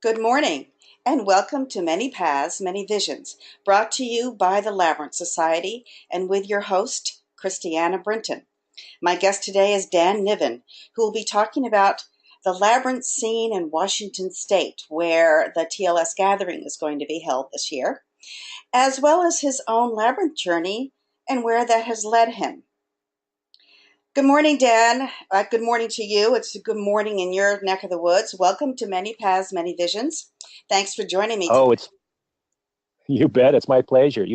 Good morning, and welcome to Many Paths, Many Visions, brought to you by the Labyrinth Society and with your host, Christiana Brinton. My guest today is Dan Niven, who will be talking about the labyrinth scene in Washington State, where the TLS gathering is going to be held this year, as well as his own labyrinth journey and where that has led him. Good morning, Dan. Good morning to you. It's a good morning in your neck of the woods. Welcome to Many Paths, Many Visions. Thanks for joining me today. Oh, it's you bet. It's my pleasure.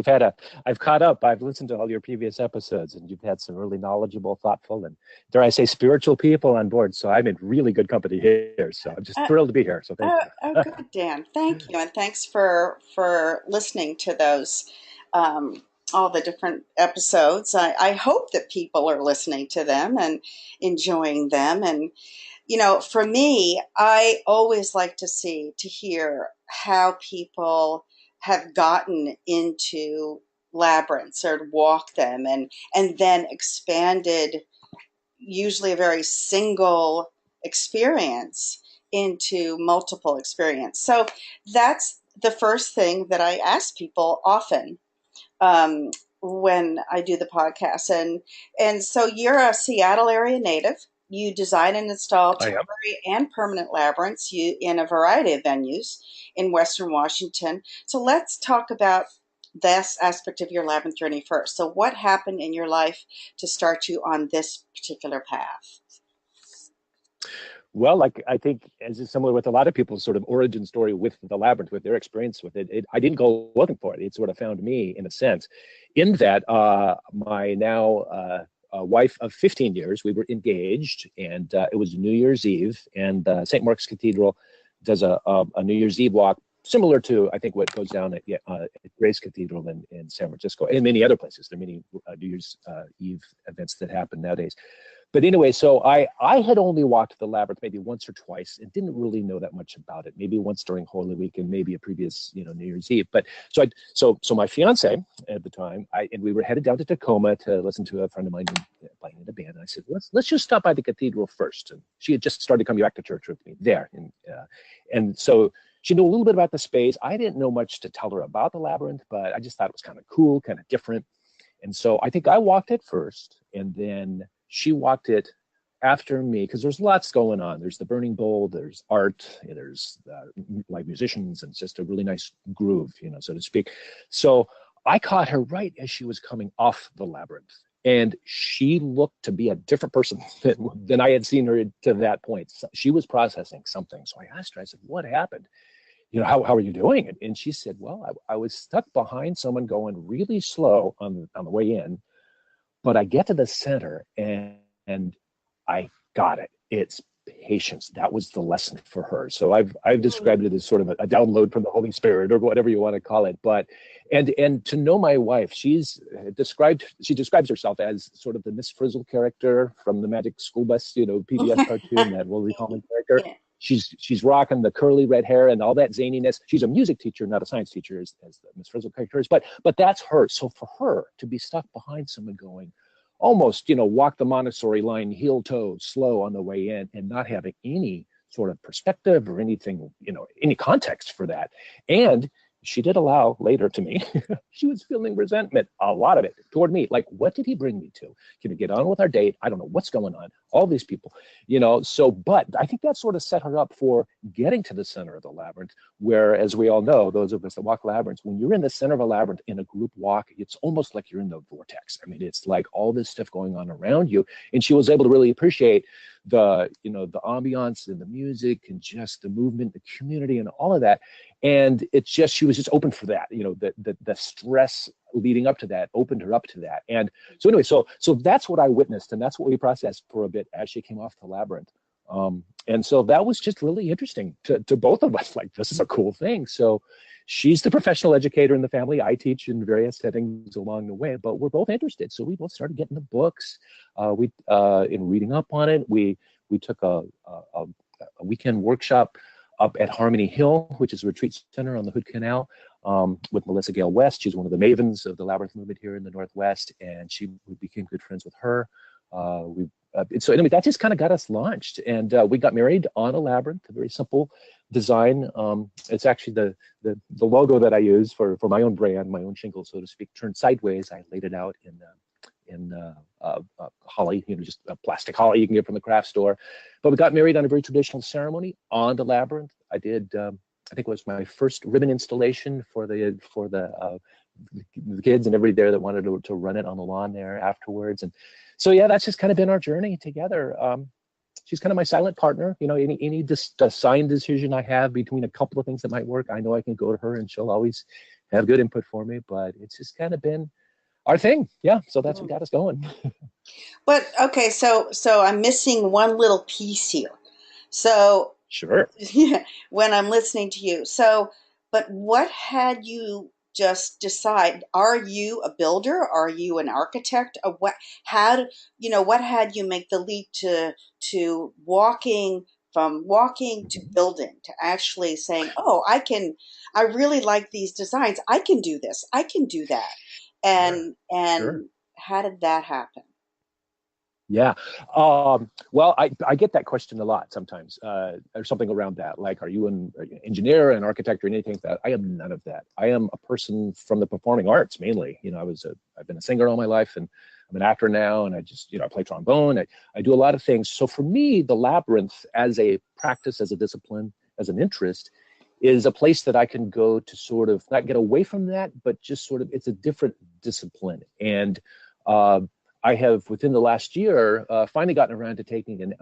I've caught up. I've listened to all your previous episodes, and you've had some really knowledgeable, thoughtful, and dare I say, spiritual people on board. So I'm in really good company here. So I'm just thrilled to be here. So thank you. Good, Dan. Thank you, and thanks for listening to those all the different episodes. I hope that people are listening to them and enjoying them. And for me, I always like to hear how people have gotten into labyrinths or walked them and then expanded usually a very single experience into multiple experience. So that's the first thing that I ask people often um, when I do the podcast. And so you're a Seattle area native. You design and install I am. temporary and permanent labyrinths in a variety of venues in Western Washington. So let's talk about this aspect of your labyrinth journey first. So what happened in your life to start you on this particular path? Well, like I think, as is similar with a lot of people's sort of origin story with the labyrinth, with their experience with it, I didn't go looking for it. It sort of found me, in a sense, in that my now wife of 15 years, we were engaged, and it was New Year's Eve, and St. Mark's Cathedral does a New Year's Eve walk, similar to, I think, what goes down at Grace Cathedral in San Francisco and many other places. There are many New Year's Eve events that happen nowadays. But anyway, so I had only walked the labyrinth maybe once or twice and didn't really know that much about it. Maybe once during Holy Week and maybe a previous, New Year's Eve. But so my fiance at the time, and we were headed down to Tacoma to listen to a friend of mine playing in a band. And I said, let's just stop by the cathedral first. And she had just started coming back to church with me there, and so she knew a little bit about the space. I didn't know much to tell her about the labyrinth, but I just thought it was kind of cool, kind of different. And so I think I walked it first, and then she walked it after me, because there's lots going on. There's the burning bowl, there's art, there's like musicians, and it's just a really nice groove, so to speak. So I caught her right as she was coming off the labyrinth, and she looked to be a different person than I had seen her to that point. So she was processing something. So I asked her, I said, what happened? How are you doing? And she said, well, I was stuck behind someone going really slow on the way in, but I get to the center and I got it. It's patience. That was the lesson for her. So I've described it as sort of a download from the Holy Spirit, or whatever you want to call it. But and to know my wife, she describes herself as sort of the Miss Frizzle character from the Magic School Bus, PBS cartoon, that Will Recalling character. Yeah. She's rocking the curly red hair and all that zaniness. She's a music teacher, not a science teacher, as the Miss Frizzle character is. But that's her. So for her to be stuck behind someone going, almost, walk the Montessori line, heel toe, slow on the way in, and not having any sort of perspective or anything, any context for that. And she did allow later to me, she was feeling resentment, a lot of it, toward me. Like, what did he bring me to? Can we get on with our date? I don't know what's going on. All these people, so, but I think that sort of set her up for getting to the center of the labyrinth, where, as we all know, those of us that walk labyrinths, when you're in the center of a labyrinth in a group walk, it's almost like you're in the vortex. I mean, it's like all this stuff going on around you. And she was able to really appreciate the ambiance and the music and just the movement, the community and all of that. And it's just, she was just open for that, the stress leading up to that opened her up to that. And so anyway, so that's what I witnessed, and that's what we processed for a bit as she came off the labyrinth. And so that was just really interesting to both of us. Like, this is a cool thing. So she's the professional educator in the family. I teach in various settings along the way, but we're both interested. So we both started getting the books. In reading up on it, we took a weekend workshop up at Harmony Hill, which is a retreat center on the Hood Canal, with Melissa Gale West. She's one of the mavens of the Labyrinth movement here in the Northwest, and we became good friends with her. So anyway, that just kind of got us launched, and we got married on a labyrinth, a very simple design. It's actually the logo that I use for my own brand, my own shingle, so to speak, turned sideways. I laid it out in holly, just a plastic holly you can get from the craft store. But we got married on a very traditional ceremony on the Labyrinth. I did, I think it was my first ribbon installation for the kids and everybody there that wanted to run it on the lawn there afterwards. And so, yeah, that's just kind of been our journey together. She's kind of my silent partner. Any design decision I have between a couple of things that might work, I know I can go to her and she'll always have good input for me. But it's just kind of been our thing. Yeah. So that's what got us going. But okay, so I'm missing one little piece here. So Sure. yeah, when I'm listening to you. So, but what had you just decide? Are you a builder? Are you an architect? Or what had what had you make the leap to walking to building, to actually saying, "Oh, I really like these designs. I can do this. I can do that." Sure. Sure. And how did that happen? Yeah. Well, I get that question a lot sometimes, or something around that. Like, are you an engineer, an architect, or anything like that? I am none of that. I am a person from the performing arts mainly. I've been a singer all my life, and I'm an actor now, and I play trombone. I do a lot of things. So for me, the Labyrinth as a practice, as a discipline, as an interest, is a place that I can go to sort of not get away from that, but just sort of, it's a different discipline. And I have, within the last year, finally gotten around to taking an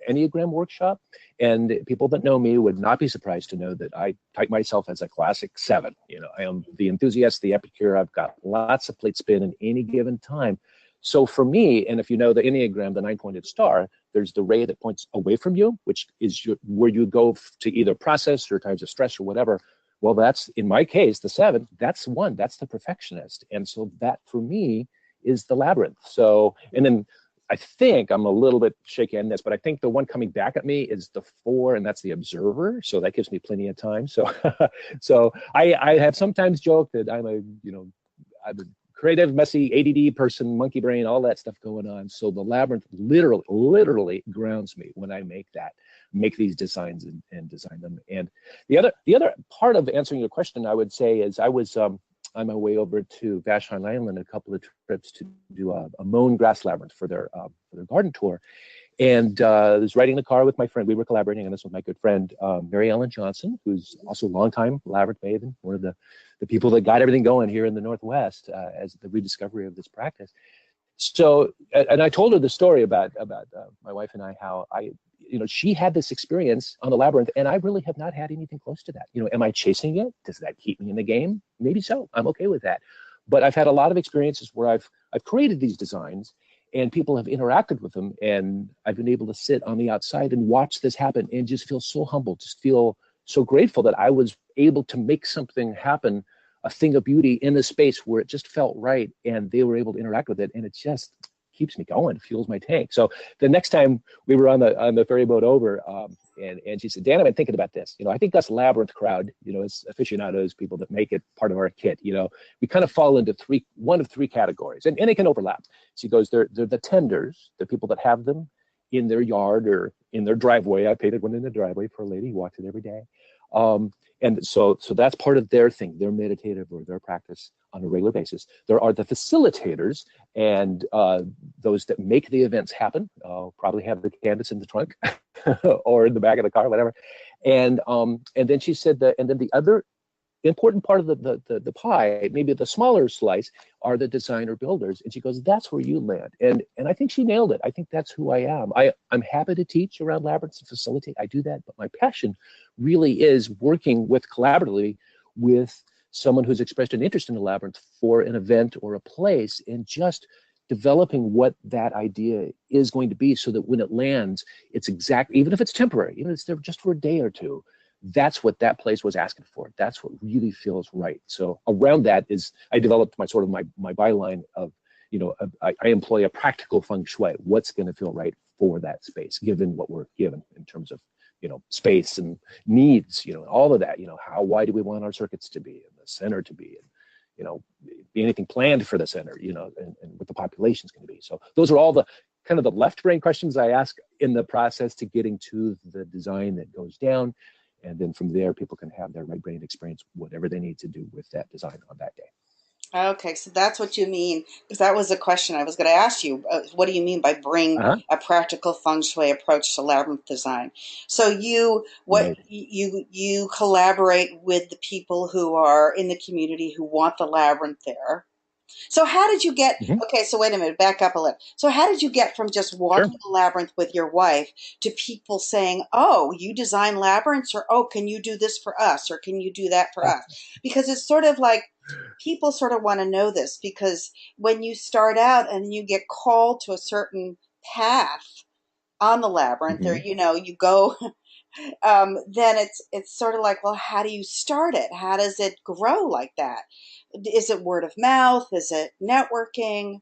Enneagram workshop. And people that know me would not be surprised to know that I type myself as a classic 7. I am the enthusiast, the epicure. I've got lots of plate spin at any given time. So for me, and if you know the Enneagram, the 9-pointed star, there's the ray that points away from you, which is where you go to either process or times of stress or whatever. Well, that's, in my case, the 7, that's the perfectionist. And so that, for me, is the Labyrinth. So, and then I think I'm a little bit shaky on this, but I think the one coming back at me is the 4, and that's the observer. So that gives me plenty of time. So, so I have sometimes joked that I'm a creative, messy, ADD person, monkey brain, all that stuff going on. So the Labyrinth literally grounds me when I make these designs and design them. And the other part of answering your question, I would say, is I was on my way over to Vashon Island a couple of trips to do a mown grass labyrinth for their garden tour. And I was riding in the car with my friend. We were collaborating on this with my good friend, Mary Ellen Johnson, who's also a longtime Labyrinth maven, one of the people that got everything going here in the Northwest as the rediscovery of this practice. So, and I told her the story about my wife and I, how she had this experience on the Labyrinth, and I really have not had anything close to that. Am I chasing it? Does that keep me in the game? Maybe so. I'm okay with that. But I've had a lot of experiences where I've created these designs, and people have interacted with them, and I've been able to sit on the outside and watch this happen and just feel so humble, just feel so grateful that I was able to make something happen, a thing of beauty in a space where it just felt right, and they were able to interact with it, and it just keeps me going, fuels my tank. So the next time we were on the ferry boat over, and she said, "Dan, I've been thinking about this. I think us Labyrinth crowd, as aficionados, people that make it part of our kit, we kind of fall into one of three categories, and it can overlap." She goes, they're the tenders, the people that have them in their yard or in their driveway. I painted one in the driveway for a lady who walks it every day. And so that's part of their thing, their meditative or their practice on a regular basis. There are the facilitators and those that make the events happen. Probably have the canvas in the trunk or in the back of the car, whatever. And then she said and then the other important part of the pie, maybe the smaller slice, are the designer builders. And she goes, "That's where you land." And I think she nailed it. I think that's who I am. I'm happy to teach around labyrinths and facilitate. I do that, but my passion really is working collaboratively with someone who's expressed an interest in the labyrinth for an event or a place, and just developing what that idea is going to be, so that when it lands, it's exact, even if it's temporary, even if it's there just for a day or two, that's what that place was asking for. That's what really feels right. So around that I developed my byline of, I employ a practical feng shui. What's going to feel right for that space, given what we're given in terms of, space and needs, all of that, how wide do we want our circuits to be and the center to be, and, be anything planned for the center, and what the population is going to be. So those are all the kind of the left brain questions I ask in the process to getting to the design that goes down. And then from there, people can have their right brain experience whatever they need to do with that design on that day. Okay, so that's what you mean, because that was a question I was going to ask you. What do you mean by bring Uh-huh. a practical feng shui approach to labyrinth design? So Right. you collaborate with the people who are in the community who want the labyrinth there. So how did you get, Hmm. okay, so wait a minute, back up a little. So how did you get from just Sure. walking the labyrinth with your wife to people saying, oh, you design labyrinths, or oh, can you do this for us, or can you do that for us? Because it's sort of like people sort of want to know this, because when you start out and you get called to a certain path on the labyrinth, or Hmm. you go, then it's sort of like, well, how do you start it? How does it grow like that? Is it word of mouth? Is it networking?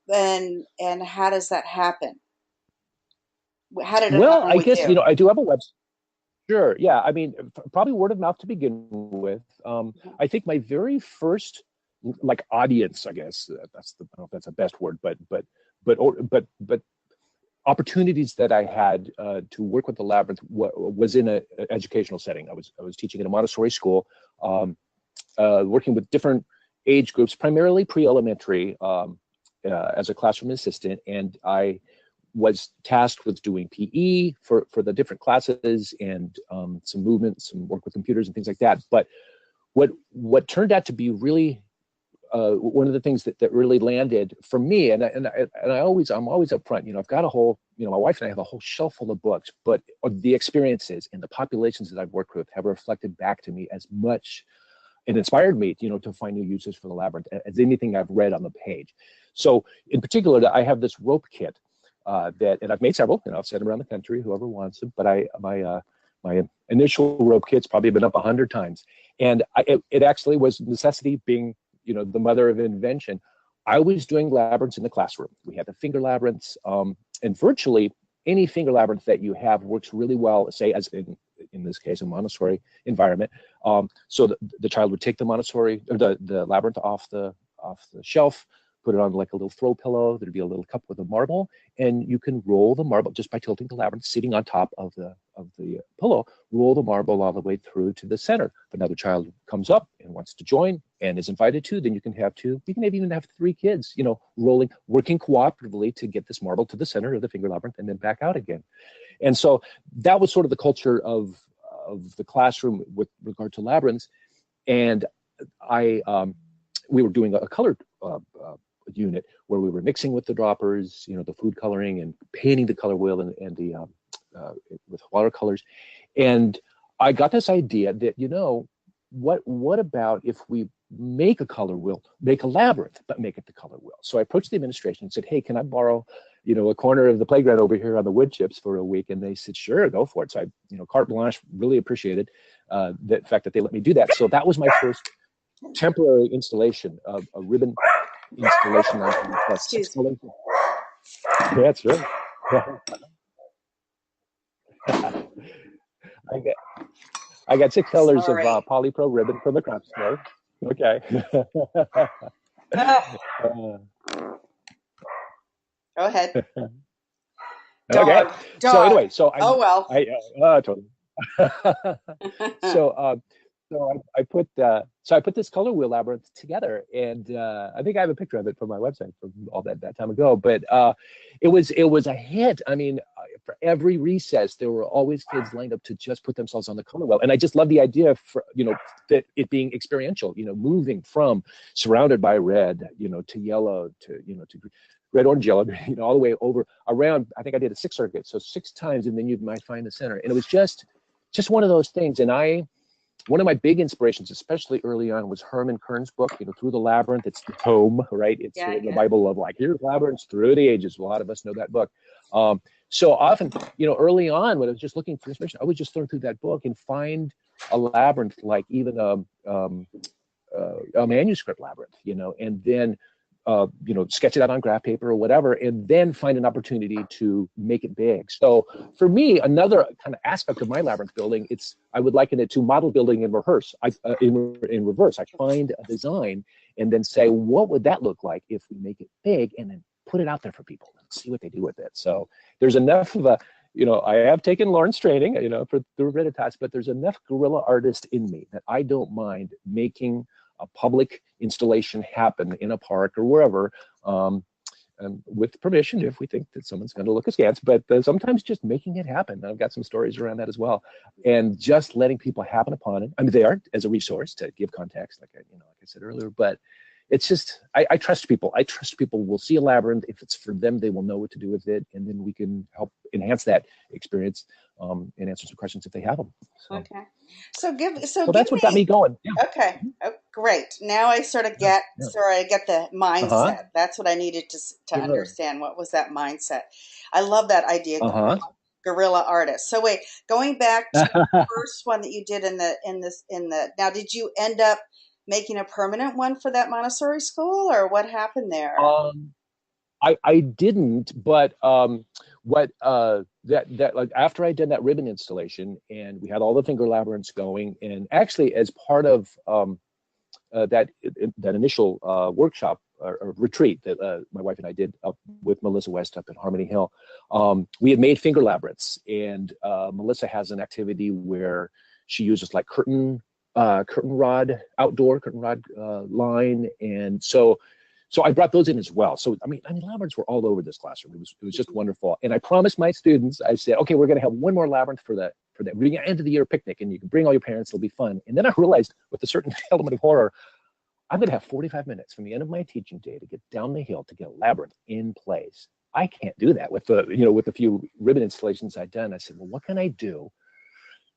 And how does that happen? How did it Well, happen I with guess, you? I do have a website. Sure. Yeah. I mean, probably word of mouth to begin with. I think my very first like audience, I guess I don't know if that's the best word, but opportunities that I had to work with the labyrinth was in an educational setting. I was teaching in a Montessori school, working with different age groups, primarily pre-elementary, as a classroom assistant, and I was tasked with doing PE for the different classes and some movement, some work with computers and things like that. But what turned out to be really one of the things that really landed for me, I'm always upfront. I've got a whole, my wife and I have a whole shelf full of books, but the experiences and the populations that I've worked with have reflected back to me as much and inspired me, to find new uses for the labyrinth as anything I've read on the page. So in particular, I have this rope kit and I've made several, I've sent them around the country, whoever wants them. But my initial rope kit's probably been up 100 times, and it actually was necessity being, the mother of invention. I was doing labyrinths in the classroom. We had the finger labyrinths, and virtually any finger labyrinth that you have works really well, say, as in this case, a Montessori environment. So the child would take the Montessori or the labyrinth off the shelf, put it on like a little throw pillow. There'd be a little cup with a marble, and you can roll the marble just by tilting the labyrinth, sitting on top of the pillow. Roll the marble all the way through to the center. If another child comes up and wants to join and is invited to, then you can have two. You can even have three kids, working cooperatively to get this marble to the center of the finger labyrinth and then back out again. And so that was sort of the culture of the classroom with regard to labyrinths. And we were doing a colored unit where we were mixing with the droppers, the food coloring and painting the color wheel and the with watercolors. And I got this idea that, what about if we make a color wheel, make a labyrinth, but make it the color wheel? So I approached the administration and said, hey, can I borrow, a corner of the playground over here on the wood chips for a week? And they said, sure, go for it. So I, carte blanche, really appreciated the fact that they let me do that. So that was my first temporary installation of a ribbon installation on six colors. That's right. I got 6 colors of Sorry. polypro ribbon from the craft store. Okay. Oh, go ahead. Okay. So Dog. anyway, so Oh, well. totally. So I put this color wheel labyrinth together, and I think I have a picture of it from my website from all that time ago. But it was a hit. I mean, for every recess, there were always kids lined up to just put themselves on the color wheel, and I just love the idea for that it being experiential. Moving from surrounded by red, to yellow, to red, orange, yellow, all the way over around. I think I did a 6 circuit, so 6 times, and then you might find the center. And it was just one of those things. And one of my big inspirations, especially early on, was Herman Kern's book, Through the Labyrinth. It's the tome, right? It's the Bible of like, here's labyrinths through the ages. A lot of us know that book. So often, early on, when I was just looking for inspiration, I would just throw through that book and find a labyrinth, like even a manuscript labyrinth, and then sketch it out on graph paper or whatever, and then find an opportunity to make it big. So for me, another kind of aspect of my labyrinth building, I would liken it to model building in reverse. In reverse, I find a design and then say, what would that look like if we make it big, and then put it out there for people and see what they do with it. So there's enough of a I have taken Lauren's training, for through Veritas, but there's enough guerrilla artist in me that I don't mind making a public installation happen in a park or wherever, with permission if we think that someone's going to look askance, but sometimes just making it happen. I've got some stories around that as well, and just letting people happen upon it. I mean, they are as a resource to give context, like I said earlier, but it's just, I trust people. I trust people will see a labyrinth. If it's for them, they will know what to do with it. And then we can help enhance that experience, and answer some questions if they have them. So, Okay. So so that's what got me going. Yeah. Okay. Oh, great. Now I sort of get, Yeah. sorry, I get the Uh-huh. mindset. That's what I needed to Sure. understand. What was that mindset? I love that idea, Uh-huh. guerrilla artist. So wait, going back to the first one that you did now, did you end up making a permanent one for that Montessori school, or what happened there? um, I didn't, but what that like after I did that ribbon installation and we had all the finger labyrinths going, and actually as part of that initial workshop or retreat that my wife and I did up with Melissa West up in Harmony Hill, we had made finger labyrinths, and Melissa has an activity where she uses like outdoor curtain rod line, and so I brought those in as well. So I mean, labyrinths were all over this classroom. It was just wonderful. And I promised my students, I said, okay, we're going to have one more labyrinth for the end of the year picnic, and you can bring all your parents. It'll be fun. And then I realized, with a certain element of horror, I'm going to have 45 minutes from the end of my teaching day to get down the hill to get a labyrinth in place. I can't do that with the few ribbon installations I'd done. I said, well, what can I do?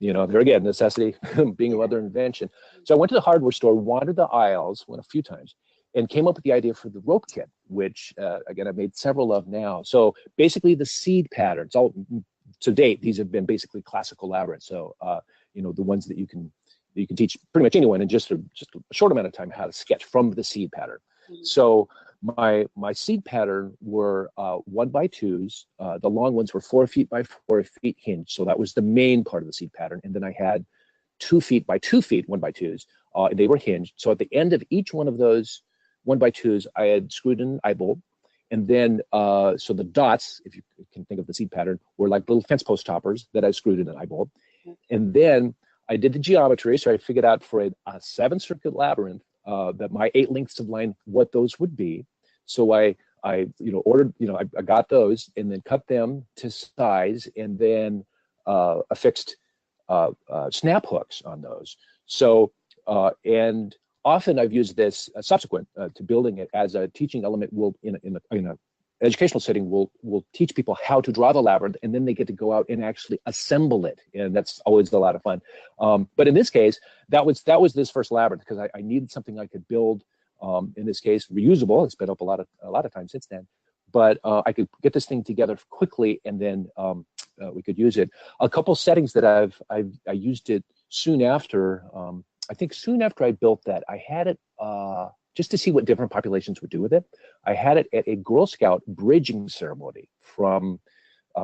There again, necessity being a mother invention. So I went to the hardware store, wandered the aisles, went a few times, and came up with the idea for the rope kit, which again, I've made several of now. So basically the seed patterns, all to date, these have been basically classical labyrinths. So, the ones that you can teach pretty much anyone in just a short amount of time how to sketch from the seed pattern. Mm-hmm. So my seed pattern were 1x2s. The long ones were 4 feet by 4 feet hinged. So that was the main part of the seed pattern. And then I had 2 feet by 2 feet, 1x2s. They were hinged. So at the end of each one of those 1x2s, I had screwed in an eye bolt. And then, so the dots, if you can think of the seed pattern, were like little fence post toppers that I screwed in an eye bolt. Okay. And then I did the geometry. So I figured out for a 7-circuit labyrinth that my 8 lengths of line, what those would be. So I ordered, I got those and then cut them to size, and then affixed snap hooks on those. So, and often I've used this subsequent to building it as a teaching element. Will in a educational setting, will teach people how to draw the labyrinth, and then they get to go out and actually assemble it, and that's always a lot of fun. But in this case, that was this first labyrinth because I needed something I could build. In this case, reusable. It's been up a lot of time since then, but I could get this thing together quickly, and then we could use it. A couple settings that I used it soon after. I think soon after I built that, I had it just to see what different populations would do with it. I had it at a Girl Scout bridging ceremony from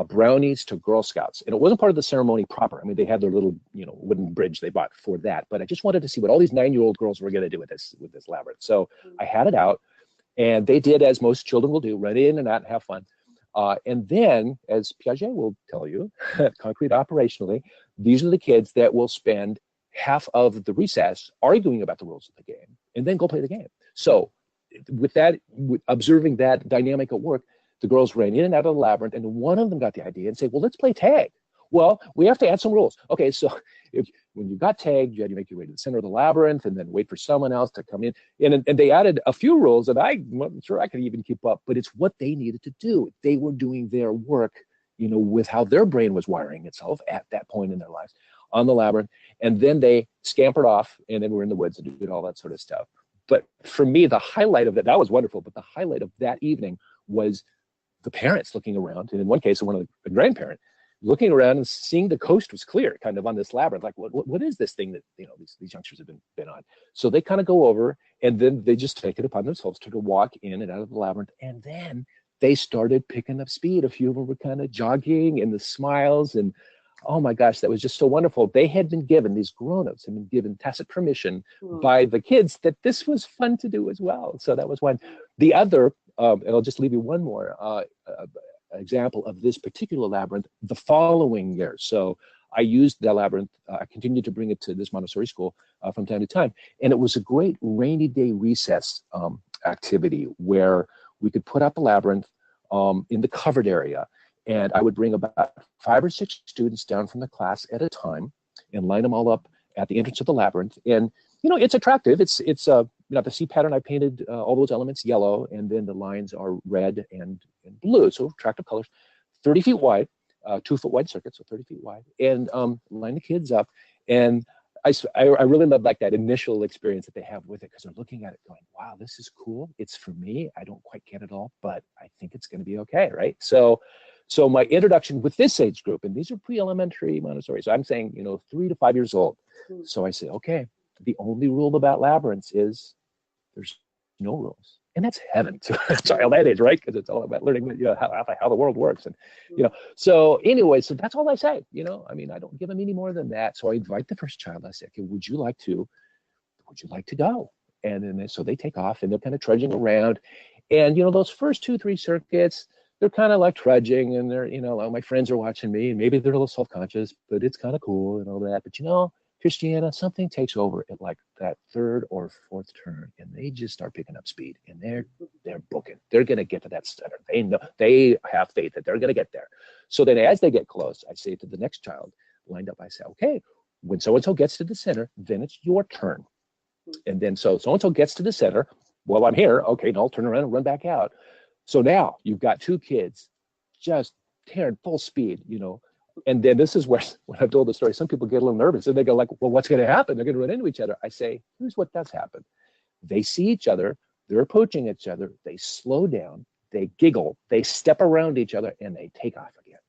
brownies to Girl Scouts. And it wasn't part of the ceremony proper. I mean, they had their little, wooden bridge they bought for that. But I just wanted to see what all these 9-year-old girls were going to do with this labyrinth. So I had it out, and they did as most children will do, run in and out and have fun. And then, as Piaget will tell you, concrete operationally, these are the kids that will spend half of the recess arguing about the rules of the game and then go play the game. So with observing that dynamic at work, the girls ran in and out of the labyrinth, and one of them got the idea and said, well, let's play tag. Well, we have to add some rules. Okay, so when you got tagged, you had to make your way to the center of the labyrinth and then wait for someone else to come in. And they added a few rules that I wasn't sure I could even keep up, but it's what they needed to do. They were doing their work, with how their brain was wiring itself at that point in their lives on the labyrinth. And then they scampered off, and then we're in the woods and did all that sort of stuff. But for me, the highlight of that was wonderful, but the highlight of that evening was the parents looking around, and in one case, a grandparent looking around and seeing the coast was clear, kind of on this labyrinth. Like, what is this thing that these youngsters have been on? So they kind of go over, and then they just take it upon themselves to walk in and out of the labyrinth, and then they started picking up speed. A few of them were kind of jogging, and the smiles, and oh my gosh, that was just so wonderful. They had been given, these grown-ups had been given tacit permission by the kids that this was fun to do as well. So that was one. The other, and I'll just leave you one more. example of this particular labyrinth the following year. So I used that labyrinth. I continued to bring it to this Montessori school from time to time. And it was a great rainy day recess activity where we could put up a labyrinth in the covered area. And I would bring about 5 or 6 students down from the class at a time and line them all up at the entrance of the labyrinth. And, it's attractive. It's the C pattern, I painted all those elements yellow, and then the lines are red and blue. So attractive colors, 30 feet wide, 2-foot wide circuit, so 30 feet wide, and line the kids up. And I really love like that initial experience that they have with it, because they're looking at it going, wow, this is cool. It's for me. I don't quite get it all, but I think it's going to be okay, right? So my introduction with this age group, and these are pre-elementary Montessori, so I'm saying, 3 to 5 years old. So I say, okay, the only rule about labyrinths is there's no rules. And that's heaven to a child that age, right? Because it's all about learning how the world works. And, so anyway, so that's all I say, I don't give them any more than that. So I invite the first child. I say, okay, would you like to go? And then so they take off, and they're kind of trudging around. And, those first 2-3 circuits, they're kind of like trudging, and they're, my friends are watching me, and maybe they're a little self-conscious, but it's kind of cool and all that. But, Christiana, something takes over at like that 3rd or 4th turn, and they just start picking up speed, and they're booking. They're going to get to that center. They know, they have faith that they're going to get there. So then as they get close, I say to the next child lined up, I say, okay, when so-and-so gets to the center, then it's your turn. And then so-and-so gets to the center. Well, I'm here. Okay, now I'll turn around and run back out. So now you've got 2 kids just tearing full speed, And then this is where, when I've told the story, some people get a little nervous, and they go like, well, what's going to happen? They're going to run into each other. I say, here's what does happen. They see each other. They're approaching each other. They slow down. They giggle. They step around each other, and they take off again.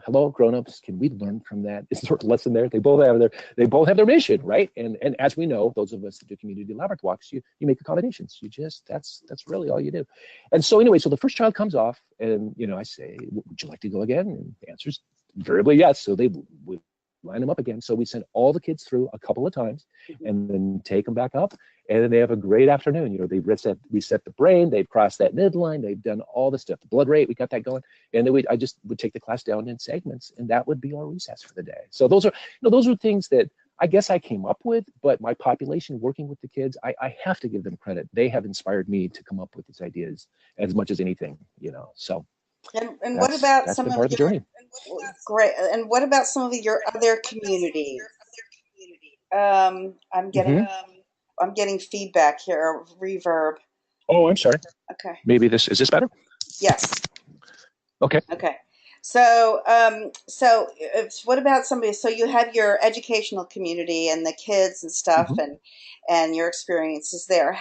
Hello, grown-ups. Can we learn from that? Is there a lesson there? They both have their mission, right? And as we know, those of us that do community labyrinth walks, you make accommodations. That's really all you do. And so anyway, so the first child comes off, and I say, would you like to go again? And the answer's invariably yes. So we line them up again. So we send all the kids through a couple of times, and then take them back up, and then they have a great afternoon. They've reset the brain, they've crossed that midline, they've done all the stuff, the blood rate, we got that going. And then I just would take the class down in segments, and that would be our recess for the day. So those are things that I guess I came up with, but my population working with the kids, I have to give them credit. They have inspired me to come up with these ideas as much as anything, so. And what about some of your journey? Great. And what about some of your other communities? I'm getting feedback here, reverb. Oh, I'm sorry. Okay. Maybe is this better? Yes. Okay. Okay. So what about somebody? So you have your educational community and the kids and stuff, and your experiences there.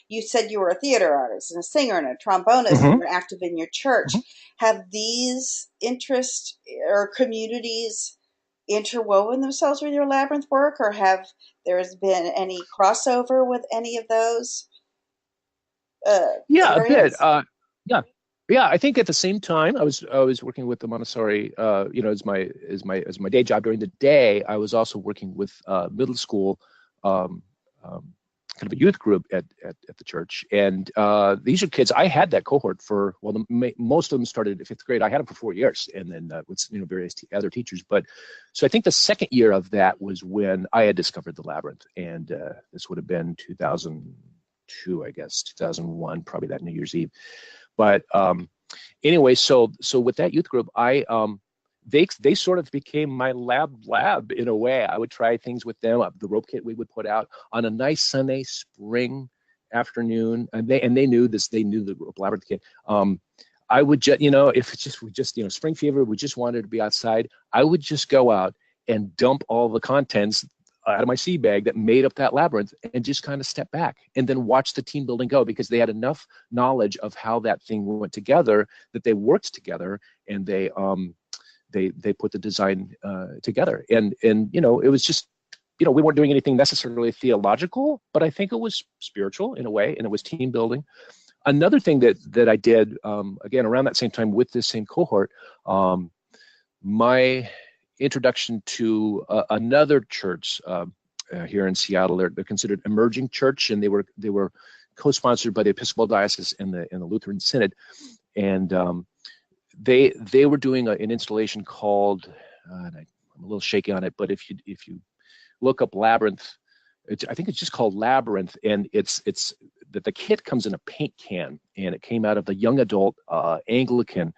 You said you were a theater artist and a singer and a trombonist, and you're active in your church. Have these interests or communities interwoven themselves with your labyrinth work, or have there been any crossover with any of those? Yeah, areas? a bit. Yeah, I think at the same time I was working with the Montessori, as my day job during the day. I was also working with middle school, kind of a youth group at the church, and these are kids. I had that cohort for most of them started at 5th grade. I had them for 4 years, and then with various other teachers. But so I think the second year of that was when I had discovered the labyrinth, and this would have been 2002, I guess 2001, probably that New Year's Eve. But anyway, so with that youth group, they sort of became my lab in a way. I would try things with them. The rope kit we would put out on a nice Sunday spring afternoon, and they knew this. They knew the rope labyrinth kit. I would just, if it's just spring fever, we just wanted to be outside. I would just go out and dump all the contents out of my sea bag that made up that labyrinth, and just kind of step back and then watch the team building go, because they had enough knowledge of how that thing went together that they worked together, and they put the design together. And it was just, we weren't doing anything necessarily theological, but I think it was spiritual in a way, and it was team building. Another thing that I did, again, around that same time with this same cohort, my introduction to another church here in Seattle. They're considered emerging church, and they were co-sponsored by the Episcopal Diocese and the Lutheran Synod. And they were doing an installation called, and I'm a little shaky on it, but if you look up Labyrinth, I think it's just called Labyrinth, and it's that the kit comes in a paint can, and it came out of the young adult Anglican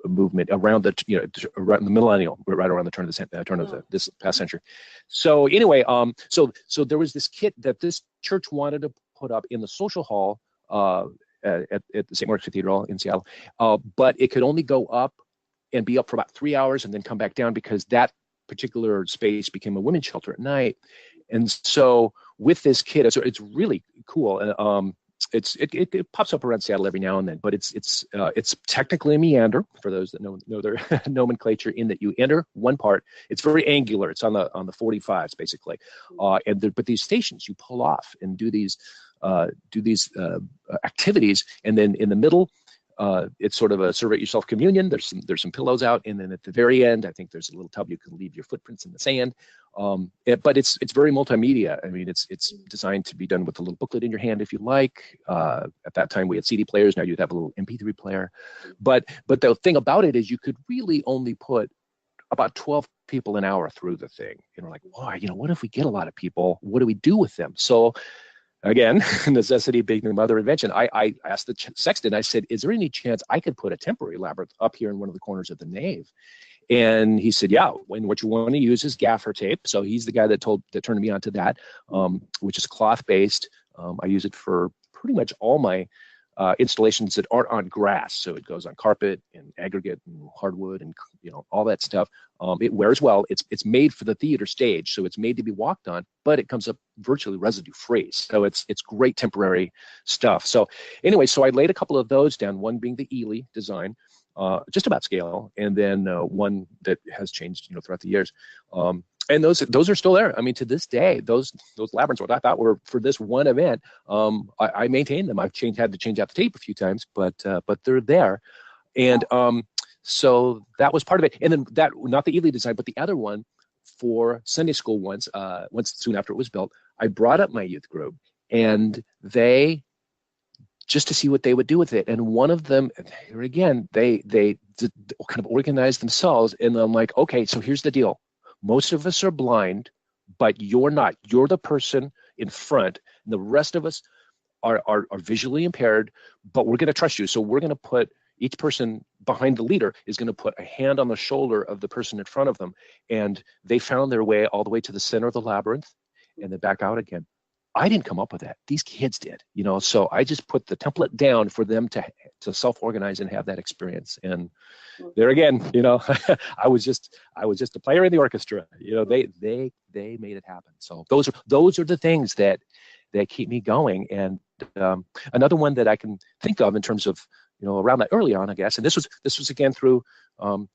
movement around around the millennial, right around the turn of this past century. So anyway, so there was this kit that this church wanted to put up in the social hall at the St. Mark's Cathedral in Seattle, but it could only go up and be up for about 3 hours and then come back down because that particular space became a women's shelter at night. And so with this kit, it's really cool. And it pops up around Seattle every now and then, but it's technically a meander for those that know their nomenclature, in that you enter one part. It's very angular. It's on the 45s basically, but these stations you pull off and do these activities, and then in the middle, it's sort of a serve it yourself communion. There's some pillows out, and then at the very end, I think there's a little tub you can leave your footprints in the sand. But it's very multimedia. I mean, it's designed to be done with a little booklet in your hand if you like. At that time, we had CD players. Now you'd have a little MP3 player. But the thing about it is, you could really only put about 12 people an hour through the thing. And we're like, why? What if we get a lot of people? What do we do with them? So again, necessity being the mother of invention. I asked the sexton, I said, is there any chance I could put a temporary labyrinth up here in one of the corners of the nave? And he said, yeah, and what you want to use is gaffer tape. So he's the guy that turned me on to that, which is cloth-based. I use it for pretty much all my installations that aren't on grass. So it goes on carpet and aggregate and hardwood and all that stuff. It wears well. It's made for the theater stage, so it's made to be walked on, but it comes up virtually residue free. So it's great temporary stuff. So anyway, so I laid a couple of those down, one being the Ely design, just about scale, and then one that has changed throughout the years. And those are still there. I mean, to this day, those labyrinths, what I thought were for this one event, I maintain them. I've had to change out the tape a few times, but they're there. And so that was part of it. And then that, not the Ely design, but the other one for Sunday school once soon after it was built, I brought up my youth group, and they, just to see what they would do with it. And one of them, here again, they kind of organized themselves. And I'm like, okay, so here's the deal. Most of us are blind, but you're not. You're the person in front, and the rest of us are visually impaired, but we're going to trust you. So we're going to put, each person behind the leader is going to put a hand on the shoulder of the person in front of them. And they found their way all the way to the center of the labyrinth and then back out again. I didn't come up with that. These kids did, so I just put the template down for them to self-organize and have that experience. And there again, I was just a player in the orchestra. They made it happen. So those are the things that keep me going. And another one that I can think of in terms of, around that early on, I guess, and this was again through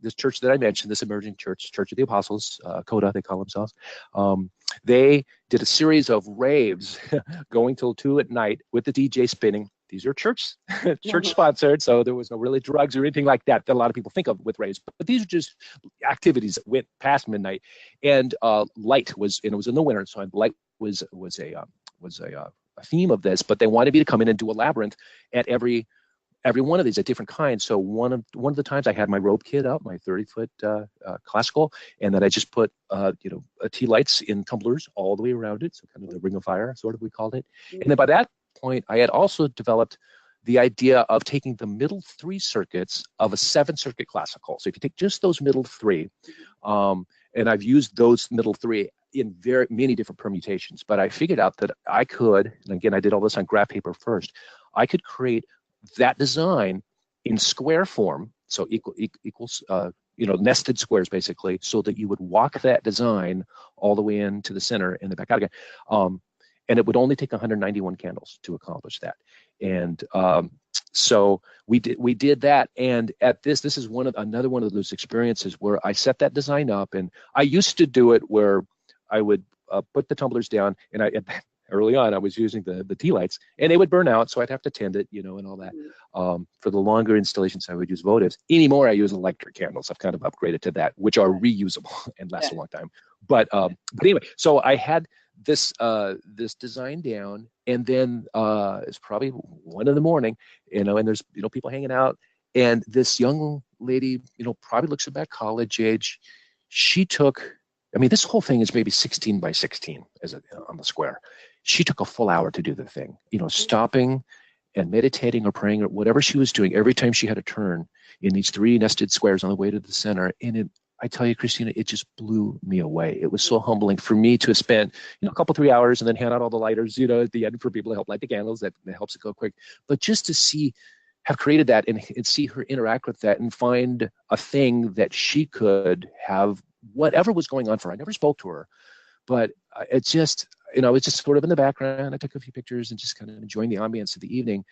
this church that I mentioned, this emerging church, Church of the Apostles, CODA, they call themselves. They did a series of raves going till 2 at night with the DJ spinning. These are church sponsored, so there was no really drugs or anything like that a lot of people think of with raves. But these are just activities that went past midnight. And light was, and it was in the winter, so light was a theme of this. But they wanted me to come in and do a labyrinth at every one of these at different kinds. So one of the times I had my rope kit up, my 30-foot classical, and then I just put tea lights in tumblers all the way around it, so kind of the ring of fire, sort of, we called it. And then by that point, I had also developed the idea of taking the middle 3 circuits of a 7-circuit classical. So if you take just those middle 3, and I've used those middle 3 in very many different permutations, but I figured out that I could, and again, I did all this on graph paper first, I could create that design in square form, so equals nested squares basically, so that you would walk that design all the way into the center and then back out again, and it would only take 191 candles to accomplish that. And so we did that, and at this is another one of those experiences where I set that design up, and I used to do it where I would put the tumblers down, and early on, I was using the tea lights, and they would burn out, so I'd have to tend it, and all that. For the longer installations, I would use votives. Anymore, I use electric candles. I've kind of upgraded to that, which are reusable and last a long time. But anyway, so I had this design down, and then it's probably 1 a.m, and there's people hanging out, And this young lady, probably looks about college age. She took, I mean, this whole thing is maybe 16 by 16 on the square. She took a full hour to do the thing, stopping and meditating or praying or whatever she was doing every time she had a turn in these 3 nested squares on the way to the center. And I tell you, Christina, it just blew me away. It was so humbling for me to have spent, a couple, 3 hours and then hand out all the lighters, at the end for people to help light the candles. That helps it go quick. But just to have created that and see her interact with that and find a thing that she could have, whatever was going on for her. I never spoke to her, but it's just, it's just sort of in the background. I took a few pictures and just kind of enjoying the ambience of the evening.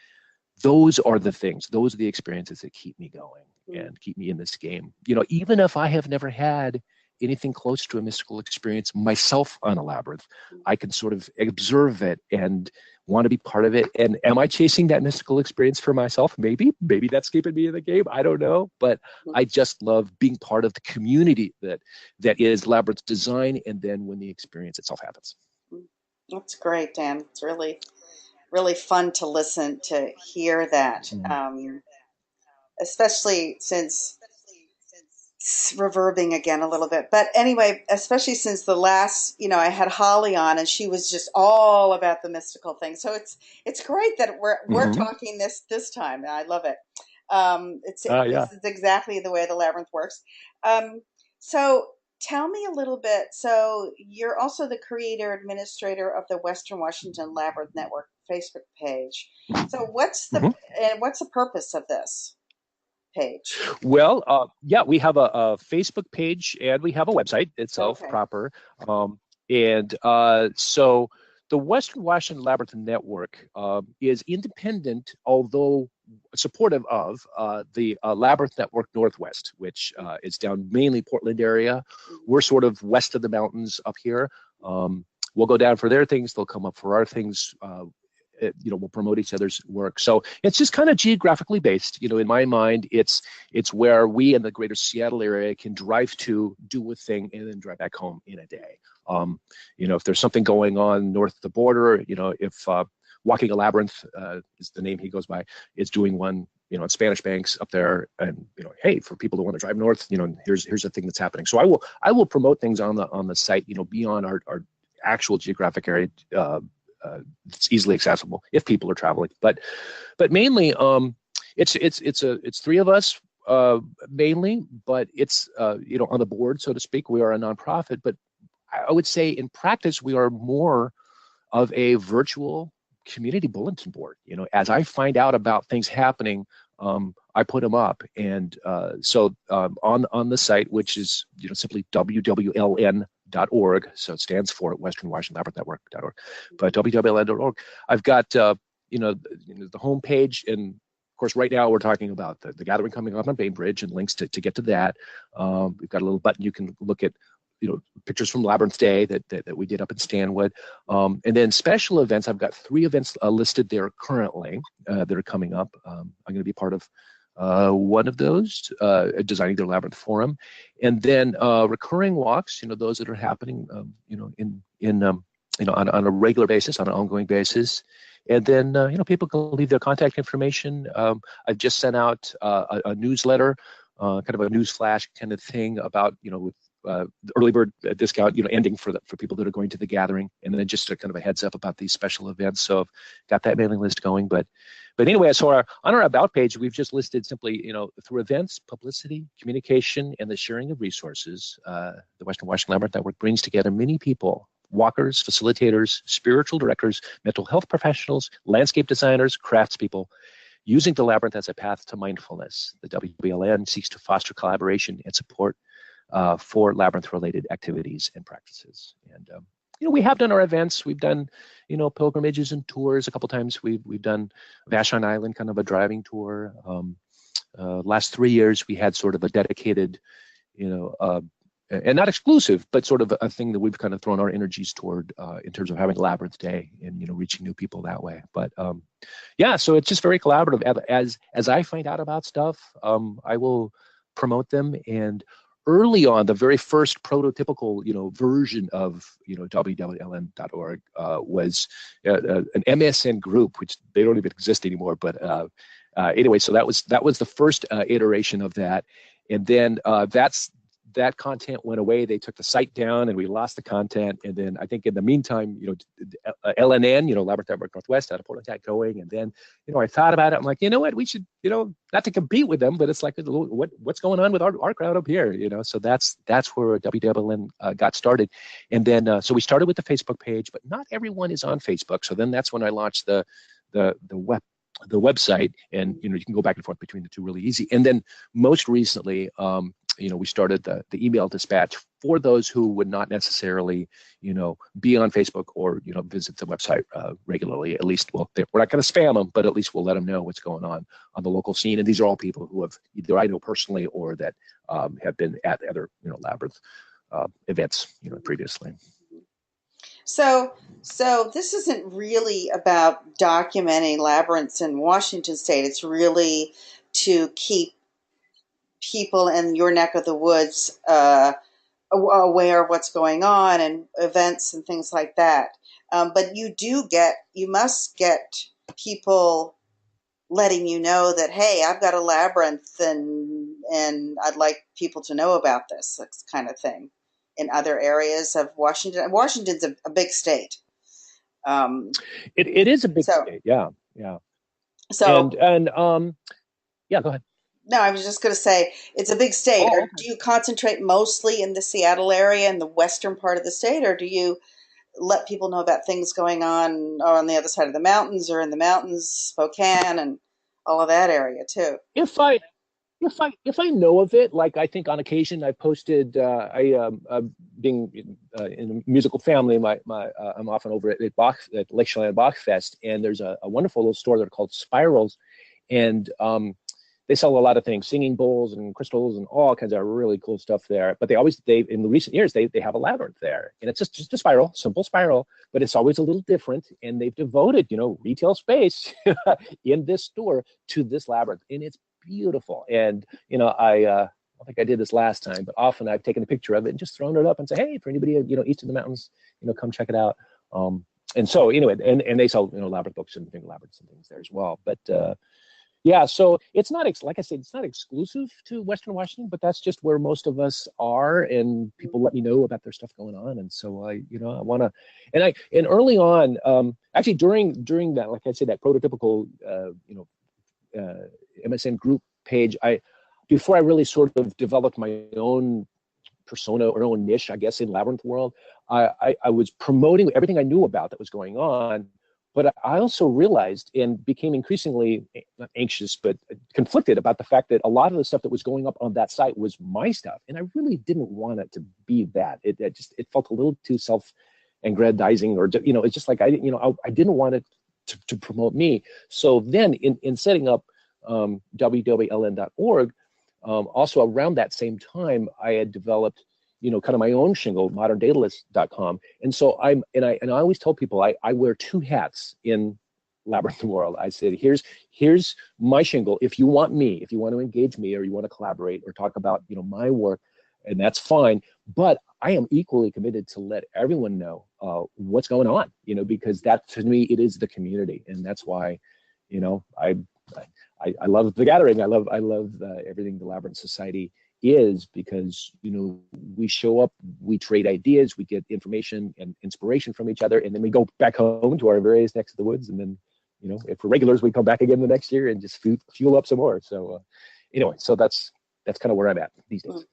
Those are the things, those are the experiences that keep me going and keep me in this game. Even if I have never had anything close to a mystical experience myself on a labyrinth, I can sort of observe it and want to be part of it. And am I chasing that mystical experience for myself? Maybe that's keeping me in the game. I don't know, but I just love being part of the community that is Labyrinth Design. And then when the experience itself happens. That's great, Dan. It's really, really fun to listen to hear that, especially since it's reverbing again a little bit. But anyway, especially since the last, I had Holly on, and she was just all about the mystical thing. So it's great that we're talking this time. I love it. This is exactly the way the labyrinth works. So tell me a little bit. So you're also the creator administrator of the Western Washington Labyrinth Network Facebook page. So what's the purpose of this page? Well, we have a Facebook page and we have a website itself proper. So the Western Washington Labyrinth Network is independent, although supportive of the Labyrinth Network Northwest, which is down mainly Portland area. We're sort of west of the mountains up here. We'll go down for their things. They'll come up for our things. We'll promote each other's work. So it's just kind of geographically based. In my mind, it's where we in the greater Seattle area can drive to, do a thing, and then drive back home in a day. If there's something going on north of the border, if Walking a Labyrinth is the name he goes by, is doing one, in Spanish Banks up there, and hey, for people who want to drive north, here's a thing that's happening. So I will promote things on the site, beyond our actual geographic area. It's easily accessible if people are traveling, but mainly it's 3 of us mainly, but it's on the board, so to speak. We are a nonprofit, but I would say in practice we are more of a virtual community bulletin board. As I find out about things happening, I put them up, and so on the site, which is simply wwln.org, so it stands for Western Washington Labyrinth Network.org, but wwln.org. I've got the homepage, and of course right now we're talking about the gathering coming up on Bainbridge and links to get to that. We've got a little button you can look at pictures from Labyrinth Day that we did up in Stanwood. And then special events, I've got 3 events listed there currently that are coming up. I'm going to be part of one of those, designing their Labyrinth Forum. And then recurring walks, those that are happening, on a regular basis, on an ongoing basis. And then, people can leave their contact information. I've just sent out a newsletter, kind of a news flash kind of thing about, with the early bird discount, ending for people that are going to the gathering, and then just a kind of a heads up about these special events. So I've got that mailing list going. But anyway, so on our about page, we've just listed simply, through events, publicity, communication, and the sharing of resources, the Western Washington Labyrinth Network brings together many people: walkers, facilitators, spiritual directors, mental health professionals, landscape designers, craftspeople, using the labyrinth as a path to mindfulness. The WLN seeks to foster collaboration and support for labyrinth-related activities and practices. And we have done our events. We've done pilgrimages and tours a couple times. We've done Vashon Island, kind of a driving tour. Last 3 years, we had sort of a dedicated, and not exclusive, but sort of a thing that we've kind of thrown our energies toward in terms of having Labyrinth Day and reaching new people that way. But so it's just very collaborative. As I find out about stuff, I will promote them. And early on, the very first prototypical, version of, wwln.org was an MSN group, which they don't even exist anymore, but anyway, so that was the first iteration of that, and then that content went away. They took the site down, and we lost the content. And then I think in the meantime, LNN, Labyrinth Network Northwest, had a Portland going. And then, I thought about it. I'm like, you know what, we should, not to compete with them, but it's like, what's going on with our crowd up here, So that's where WWLN got started. And then, so we started with the Facebook page, but not everyone is on Facebook. So then that's when I launched the website, and you can go back and forth between the two really easy. And then most recently, we started the email dispatch for those who would not necessarily, be on Facebook or, visit the website regularly. At least, we're not going to spam them, but at least we'll let them know what's going on the local scene. And these are all people who have either I know personally or that have been at other, Labyrinth events, previously. So this isn't really about documenting labyrinths in Washington State. It's really to keep people in your neck of the woods aware of what's going on and events and things like that. But you must get people letting you know that, hey, I've got a labyrinth and I'd like people to know about this kind of thing in other areas of Washington. Washington's a big state. It is a big state. Yeah. So, yeah, go ahead. No, I was just going to say it's a big state. Oh, okay. Do you concentrate mostly in the Seattle area and the western part of the state, or do you let people know about things going on the other side of the mountains or in the mountains, Spokane, and all of that area too? If I know of it, like I think on occasion I posted, being in a musical family, I'm often over at Lake Chelan Bachfest, and there's a wonderful little store there called Spirals, and they sell a lot of things, singing bowls and crystals and all kinds of really cool stuff there. But they in the recent years, they have a labyrinth there. And it's just a spiral, simple spiral, but it's always a little different. And they've devoted, retail space in this store to this labyrinth. And it's beautiful. And, I think I did this last time, but often I've taken a picture of it and just thrown it up and say, hey, for anybody, east of the mountains, come check it out. And so anyway, and they sell, labyrinth books and labyrinths and things there as well. But, yeah, so it's not, like I said, it's not exclusive to Western Washington, but that's just where most of us are, and people let me know about their stuff going on, and so I want to, and early on, actually during that, like I said, that prototypical, MSN group page, before I really sort of developed my own persona or own niche, I guess, in Labyrinth world, I was promoting everything I knew about that was going on. But I also realized and became increasingly, not anxious, but conflicted about the fact that a lot of the stuff that was going up on that site was my stuff. And I really didn't want it to be that. It felt a little too self-aggrandizing, or, it's just like, I didn't want it to promote me. So then in setting up wwln.org, also around that same time, I had developed kind of my own shingle, moderndatalist.com. And so I always tell people I wear two hats in Labyrinth world. I said, here's my shingle. If you want to engage me, or you want to collaborate or talk about, my work, and that's fine. But I am equally committed to let everyone know what's going on, because that, to me, it is the community. And that's why, I love the gathering. I love everything the Labyrinth Society is, because we show up, we trade ideas, we get information and inspiration from each other, and then we go back home to our various necks of the woods, and then if we're regulars, we come back again the next year and just fuel up some more. So anyway, so that's kind of where I'm at these days.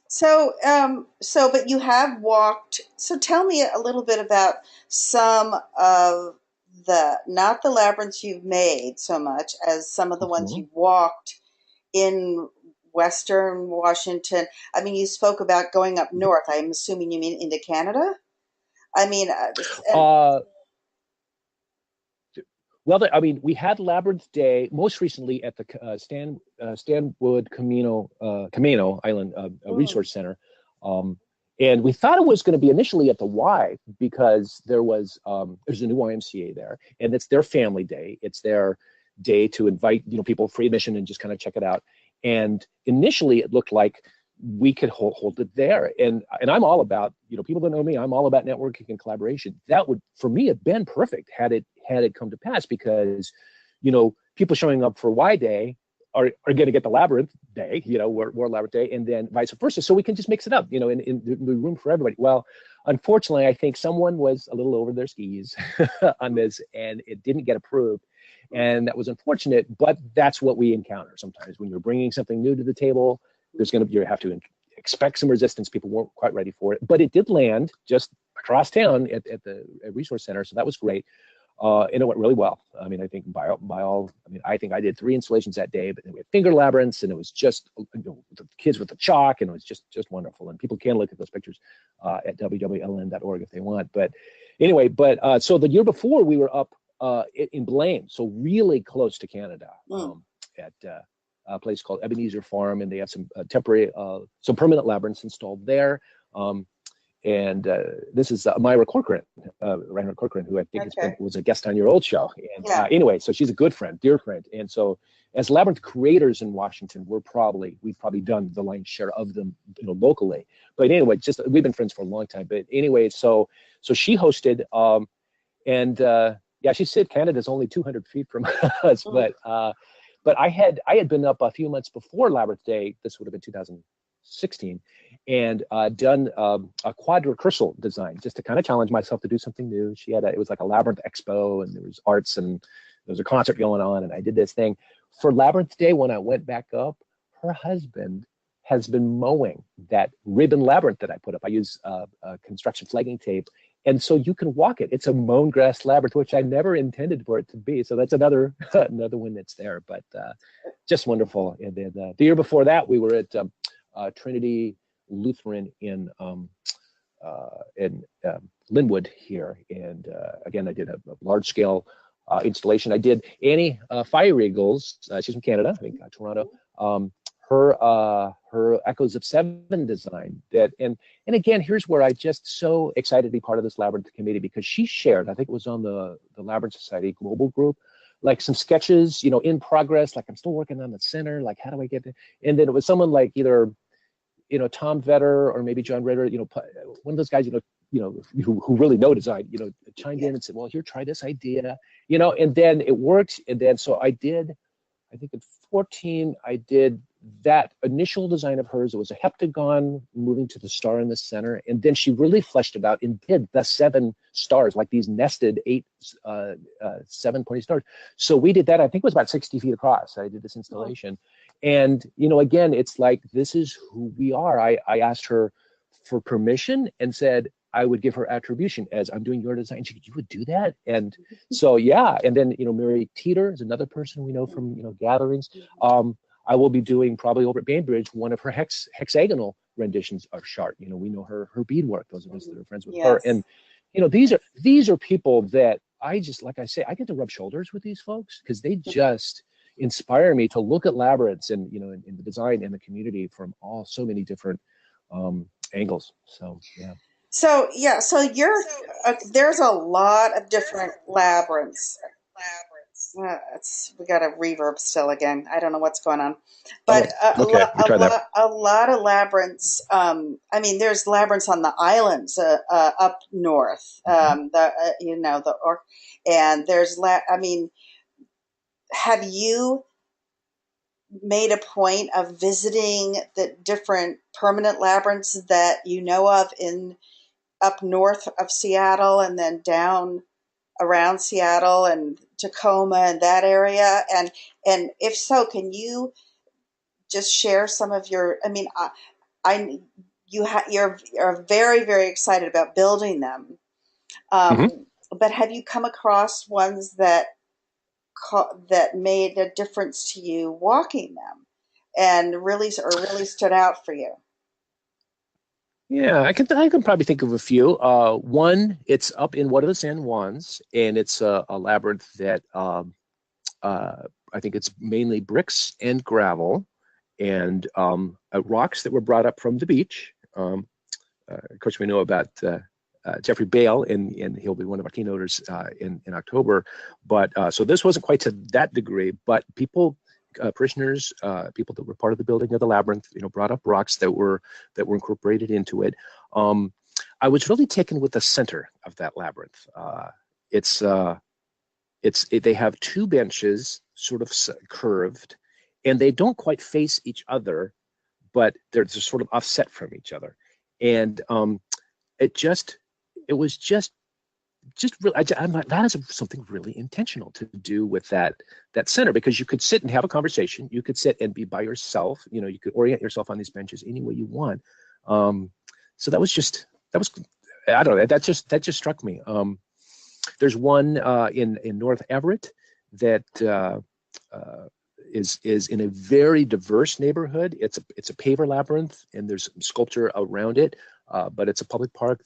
So but you have walked, so tell me a little bit about some of not the labyrinths you've made so much as some of the ones you've walked in Western Washington. I mean, you spoke about going up north. I'm assuming you mean into Canada? I mean, we had Labyrinth Day most recently at the Stanwood Camino Island Resource Center, and we thought it was going to be initially at the Y, because there's a new YMCA there, and it's their family day. It's their day to invite people, free admission, and just kind of check it out. And initially, it looked like we could hold it there. And I'm all about, people that know me, I'm all about networking and collaboration. That would, for me, have been perfect had it come to pass, because, people showing up for Y Day are going to get the Labyrinth Day, World Labyrinth Day, and then vice versa. So we can just mix it up, in the room for everybody. Well, unfortunately, I think someone was a little over their skis on this, and it didn't get approved. And that was unfortunate, but that's what we encounter sometimes when you're bringing something new to the table. You have to expect some resistance. People weren't quite ready for it, but it did land just across town at the resource center, so that was great. And it went really well. I mean, I think I think I did 3 installations that day, but then we had finger labyrinths, and it was just the kids with the chalk, and it was just wonderful. And people can look at those pictures at www.ln.org if they want. But anyway, so the year before we were up in Blaine, so really close to Canada, at a place called Ebenezer Farm, and they have some temporary, some permanent labyrinths installed there. And this is Myra Corcoran, Reinhard Corcoran, who I think was a guest on your old show. And anyway, so she's a good friend, dear friend. And so as labyrinth creators in Washington, we've probably done the lion's share of them, locally. But anyway, we've been friends for a long time. But anyway, so she hosted, she said Canada's only 200 feet from us, but I had been up a few months before Labyrinth Day. This would have been 2016, and done a quad recursal design just to kind of challenge myself to do something new. It was like a Labyrinth Expo, and there was arts, and there was a concert going on, and I did this thing. For Labyrinth Day, when I went back up, her husband has been mowing that ribbon labyrinth that I put up. I use construction flagging tape, and so you can walk it. It's a mown grass labyrinth, which I never intended for it to be. So that's another one that's there, but just wonderful. And then the year before that, we were at Trinity Lutheran in Linwood here, and again, I did a large scale installation. I did Annie Fire Eagles. She's from Canada, I think, Toronto. Her Echoes of Seven design and again, here's where I just so excited to be part of this Labyrinth committee, because she shared, I think it was on the Labyrinth Society global group, like some sketches, in progress, like I'm still working on the center, like how do I get there? And then it was someone like either Tom Vetter or maybe John Ritter, one of those guys, who really know design, chimed in and said, well, here, try this idea, and then it worked. And then, so I think in 14, I did that initial design of hers. It was a heptagon moving to the star in the center. And then she really fleshed it out and did the 7 stars, like these nested 7 pointy stars. So we did that. I think it was about 60 feet across. I did this installation. And, again, it's like, this is who we are. I asked her for permission and said I would give her attribution as I'm doing your design. She said, you would do that? And so, yeah. And then, Mary Teeter is another person we know from, gatherings. I will be doing probably over at Bainbridge one of her hexagonal renditions of Chart. We know her beadwork, those of us that are friends with her. And, these are people that I just, like I say, I get to rub shoulders with these folks because they just inspire me to look at labyrinths and, in the design and the community from so many different angles. So, yeah. So you're there's a lot of different labyrinths. We got a reverb still again. I don't know what's going on, but a lot of labyrinths. There's labyrinths on the islands up north. And there's have you made a point of visiting the different permanent labyrinths that you know of up north of Seattle and then down around Seattle and Tacoma and that area? And if so, can you just share some of your, you're very, very excited about building them. But have you come across ones that made a difference to you walking them and really stood out for you? Yeah, I can probably think of a few. One, it's up in one of the San Juans, and it's a labyrinth that I think it's mainly bricks and gravel and rocks that were brought up from the beach. Of course, we know about Jeffrey Bale, and he'll be one of our keynoters in October. But so this wasn't quite to that degree, but people, parishioners, people that were part of the building of the labyrinth, brought up rocks that were incorporated into it. I was really taken with the center of that labyrinth. They have 2 benches sort of curved, and they don't quite face each other, but they're just sort of offset from each other. And it just, it was just really, I'm like, that is something really intentional to do with that center, because you could sit and have a conversation. You could sit and be by yourself. You know, you could orient yourself on these benches any way you want. So that was I don't know. That just struck me. There's one in North Everett that is in a very diverse neighborhood. It's a paver labyrinth, and there's sculpture around it, but it's a public park.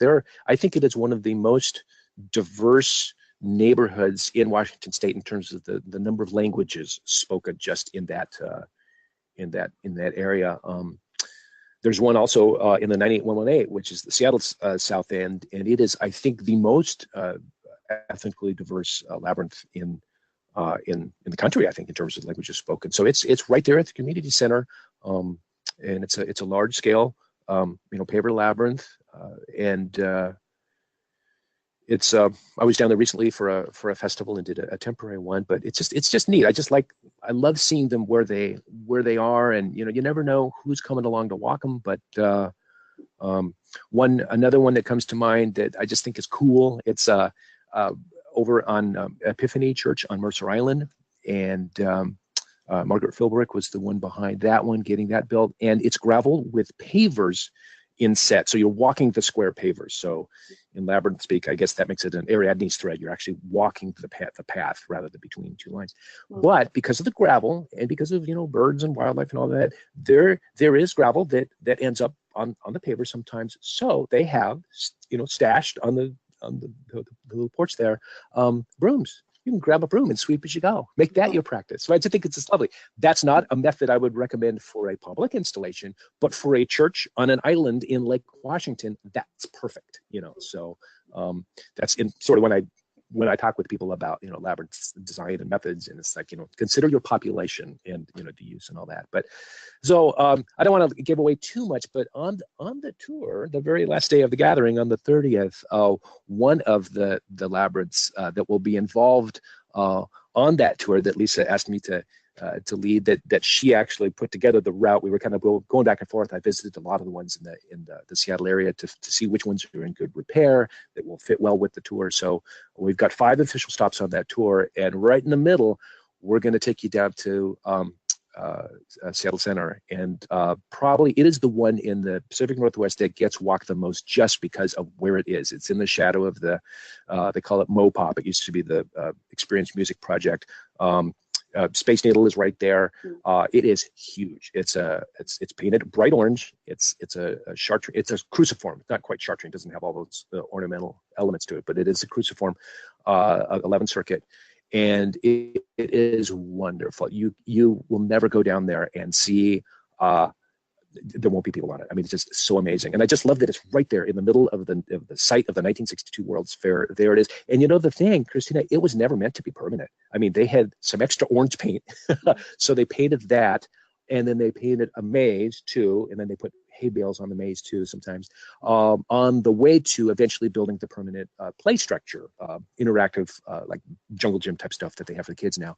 I think it is one of the most diverse neighborhoods in Washington State in terms of the number of languages spoken just in that area. There's one also in the 98118, which is the Seattle South End, and it is, I think, the most ethnically diverse labyrinth in the country, I think, in terms of languages spoken. So it's right there at the community center, and it's a large scale, paver labyrinth, and it's I was down there recently for a festival and did a temporary one, but it's just neat. I love seeing them where they are, and you never know who's coming along to walk them. But another one that comes to mind that I just think is cool. It's over on Epiphany Church on Mercer Island, and Margaret Philbrick was the one behind that one, getting that built, and it's gravel with pavers inset. So you're walking the square pavers. So in labyrinth speak, I guess that makes it an Ariadne's thread. You're actually walking the path rather than between two lines. But because of the gravel and because of birds and wildlife and all that, there is gravel that ends up on the paver sometimes. So they have stashed on the little porch there brooms. You can grab a broom and sweep as you go. Make that your practice. So I just think it's just lovely. That's not a method I would recommend for a public installation, but for a church on an island in Lake Washington, that's perfect. So that's in sort of when I talk with people about labyrinth design and methods, and it's like consider your population and the use and all that. But so I don't want to give away too much, but on the tour, the very last day of the gathering on the 30th, one of the labyrinths that will be involved on that tour that Lisa asked me to lead, that she actually put together the route. We were kind of going back and forth. I visited a lot of the ones in the Seattle area to see which ones are in good repair that will fit well with the tour. So we've got 5 official stops on that tour, and right in the middle, we're going to take you down to Seattle Center, and probably it is the one in the Pacific Northwest that gets walked the most, just because of where it is. It's in the shadow of the they call it MoPop. It used to be the Experience Music Project. Space Needle is right there. It is huge. It's painted bright orange. It's a chartreux. It's a cruciform. Not quite chartreux. It doesn't have all those ornamental elements to it, but it is a cruciform 11 circuit, and it is wonderful. You will never go down there and see. There won't be people on it. I mean, it's just so amazing. And I just love that it's right there in the middle of the site of the 1962 World's Fair. There it is. And the thing, Christina, it was never meant to be permanent. I mean, they had some extra orange paint. So they painted that, and then they painted a maze too, and then they put hay bales on the maze too sometimes, on the way to eventually building the permanent play structure, interactive, like jungle gym type stuff that they have for the kids now.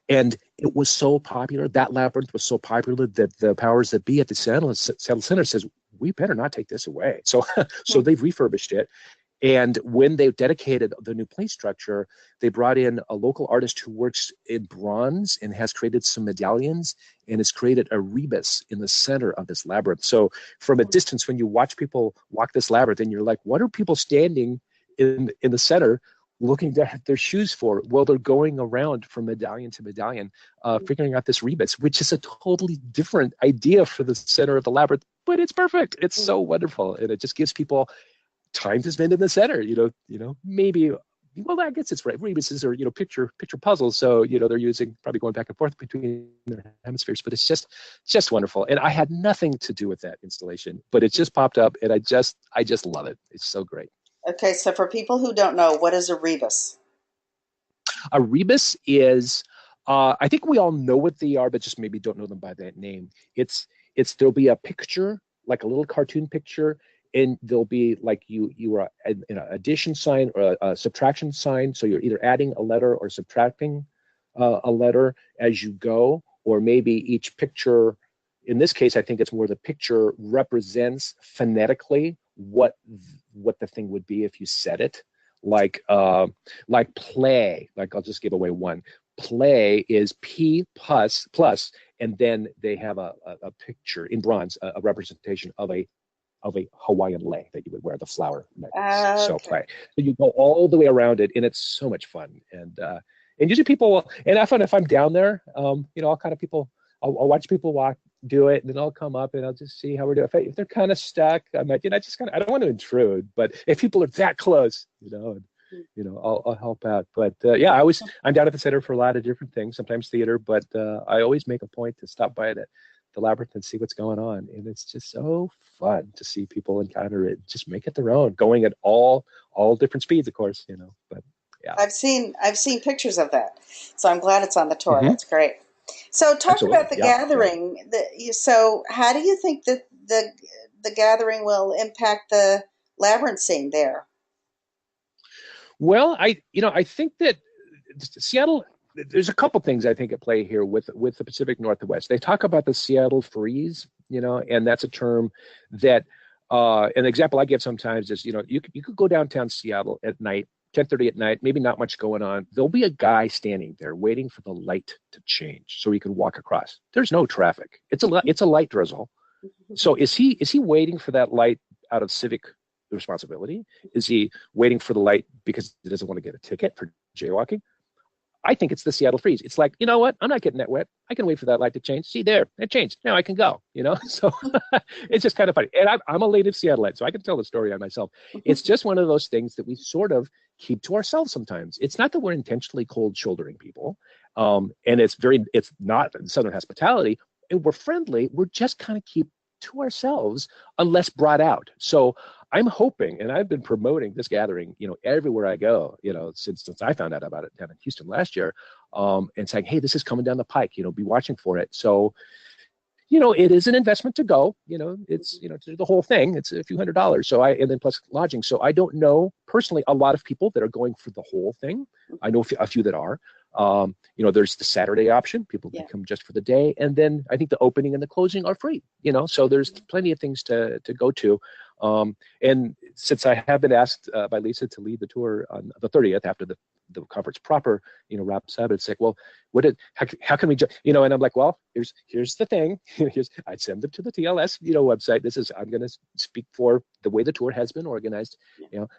And it was so popular, that labyrinth was so popular that the powers that be at the Seattle Center says, we better not take this away. So they've refurbished it. And when they dedicated the new play structure, they brought in a local artist who works in bronze and has created some medallions and has created a rebus in the center of this labyrinth. So from a distance, when you watch people walk this labyrinth, and you're like, what are people standing in the center looking at their shoes for? Well, they're going around from medallion to medallion, figuring out this rebus, which is a totally different idea for the center of the labyrinth, but it's perfect. It's so wonderful. And it just gives people time to spend in the center, maybe, well, I guess it's right. Rebuses are, picture puzzles. So, they're using, probably going back and forth between their hemispheres, but it's just wonderful. And I had nothing to do with that installation, but it just popped up, and I just love it. It's so great. Okay. So for people who don't know, what is a rebus? A rebus is, I think we all know what they are, but just maybe don't know them by that name. There'll be a picture, like a little cartoon picture, and there'll be like you are in an addition sign or a subtraction sign. So you're either adding a letter or subtracting a letter as you go, or maybe each picture. In this case, I think it's more the picture represents phonetically what the thing would be if you said it. Like play. Like I'll just give away one. Play is P plus, and then they have a picture in bronze, a representation of a Hawaiian lei that you would wear, the flower necklace. So Okay. play. So you go all the way around it, and it's so much fun. And usually people, and I find if I'm down there, I'll kind of I'll watch people do it, and then I'll come up and I'll just see how we're doing. If they're kind of stuck, I might, just kind of, I don't want to intrude, but if people are that close, I'll help out. But yeah, I'm down at the center for a lot of different things, sometimes theater, but I always make a point to stop by the Labyrinth and see what's going on. And it's just so fun to see people encounter it, just make it their own, going at all different speeds, of course, but yeah. I've seen pictures of that, so I'm glad it's on the tour. Mm-hmm. That's great. So talk Absolutely. about the gathering. Yeah. So how do you think that the gathering will impact the labyrinth scene there? Well, I think that Seattle, there's a couple things I think at play here with the Pacific Northwest. They talk about the Seattle freeze, and that's a term that an example I give sometimes is, you could go downtown Seattle at night, 10:30 at night, maybe not much going on. There'll be a guy standing there waiting for the light to change so he can walk across. There's no traffic. It's a light drizzle. So is he waiting for that light out of civic responsibility? Is he waiting for the light because he doesn't want to get a ticket for jaywalking? I think it's the Seattle freeze. It's like, you know what? I'm not getting that wet. I can wait for that light to change. See there, it changed. Now I can go, So it's just kind of funny. And I'm a native Seattleite, so I can tell the story on myself. It's just one of those things that we sort of keep to ourselves sometimes. It's not that we're intentionally cold shouldering people. And it's not Southern hospitality. And we're friendly. We're just kind of keep to ourselves unless brought out. So I'm hoping, and I've been promoting this gathering, everywhere I go, since I found out about it down in Houston last year, and saying, hey, this is coming down the pike, be watching for it. So, it is an investment to go, it's, to do the whole thing, it's a few $100s. So and then plus lodging. So I don't know personally a lot of people that are going for the whole thing. I know a few that are. There's the Saturday option. People can come just for the day. And then I think the opening and the closing are free, so there's plenty of things to go to. And since I have been asked by Lisa to lead the tour on the 30th after the conference proper, wraps up, it's like, well, how can we, and I'm like, well, here's the thing. I'd send them to the TLS, website. I'm going to speak for the way the tour has been organized.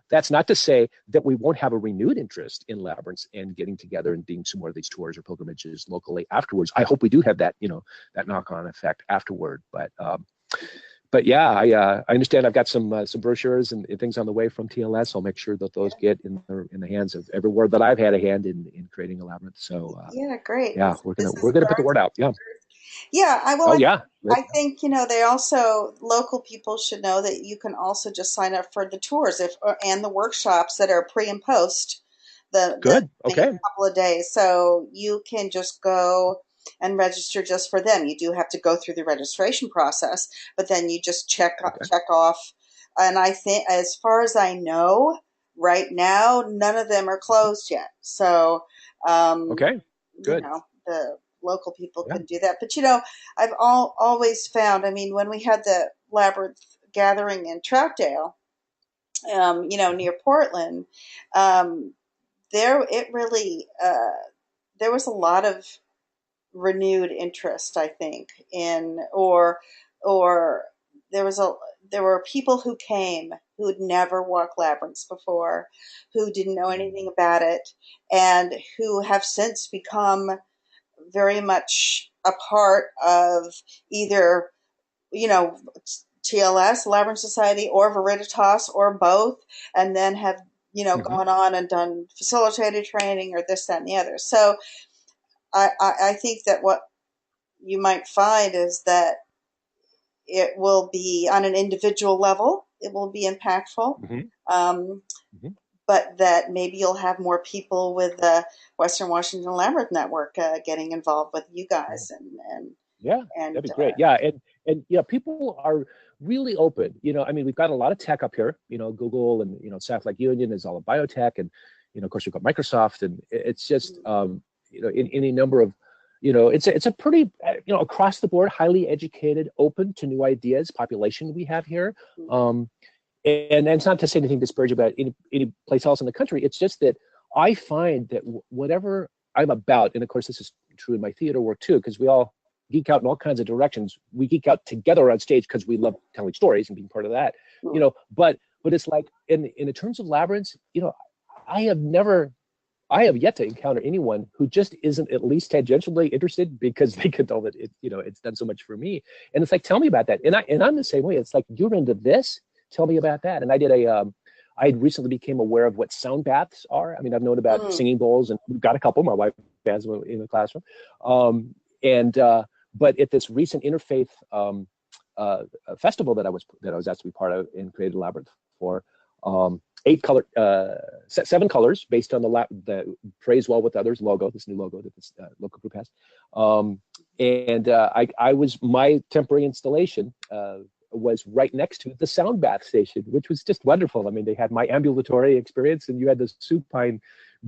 That's not to say that we won't have a renewed interest in Labyrinths and getting together and doing some more of these tours or pilgrimages locally afterwards. I hope we do have that, that knock-on effect afterward. But yeah, I understand. I've got some brochures and things on the way from TLS. I'll make sure that those get in the hands of everywhere that I've had a hand in creating a labyrinth. So yeah, great. Yeah, we're gonna put the word out. Yeah. Yeah, Yeah. I think they also, local people should know that you can also just sign up for the tours and the workshops that are pre and post Good. Okay. couple of days. So you can just go and register just for them. You do have to go through the registration process, but then you just check off. And I think, as far as I know, right now, none of them are closed yet. So, okay, good. The local people can do that. But, I've always found, when we had the Labyrinth gathering in Troutdale, near Portland, there was a lot of renewed interest, I think, or there were people who came who had never walked labyrinths before, who didn't know anything about it, and who have since become very much a part of either, TLS, Labyrinth Society, or Veriditas, or both, and then have, gone on and done facilitated training or this, that, and the other. So I think that what you might find is that it will be on an individual level, it will be impactful, but that maybe you'll have more people with the Western Washington Labyrinth Network getting involved with you guys. And that'd be great. And people are really open. We've got a lot of tech up here, Google and, South Lake Union is all of biotech. And, of course, we've got Microsoft. And it's just, in any number of, it's a pretty, across the board, highly educated, open to new ideas population we have here. And it's not to say anything disparaging about any place else in the country. It's just that I find that whatever I'm about, and of course this is true in my theater work too, because we all geek out in all kinds of directions. We geek out together on stage because we love telling stories and being part of that, But it's like in terms of labyrinths, I have yet to encounter anyone who just isn't at least tangentially interested because they can tell that it's done so much for me. And it's like, tell me about that. And I'm the same way. It's like, you're into this. Tell me about that. And I recently became aware of what sound baths are. I mean, I've known about singing bowls, and we've got a couple. My wife has one in the classroom. But at this recent interfaith festival that I was asked to be part of and created a labyrinth for, 7 colors based on the Praise Well with Others logo, this new logo that this local group has. My temporary installation was right next to the sound bath station, which was just wonderful. I mean, they had my ambulatory experience, and you had this supine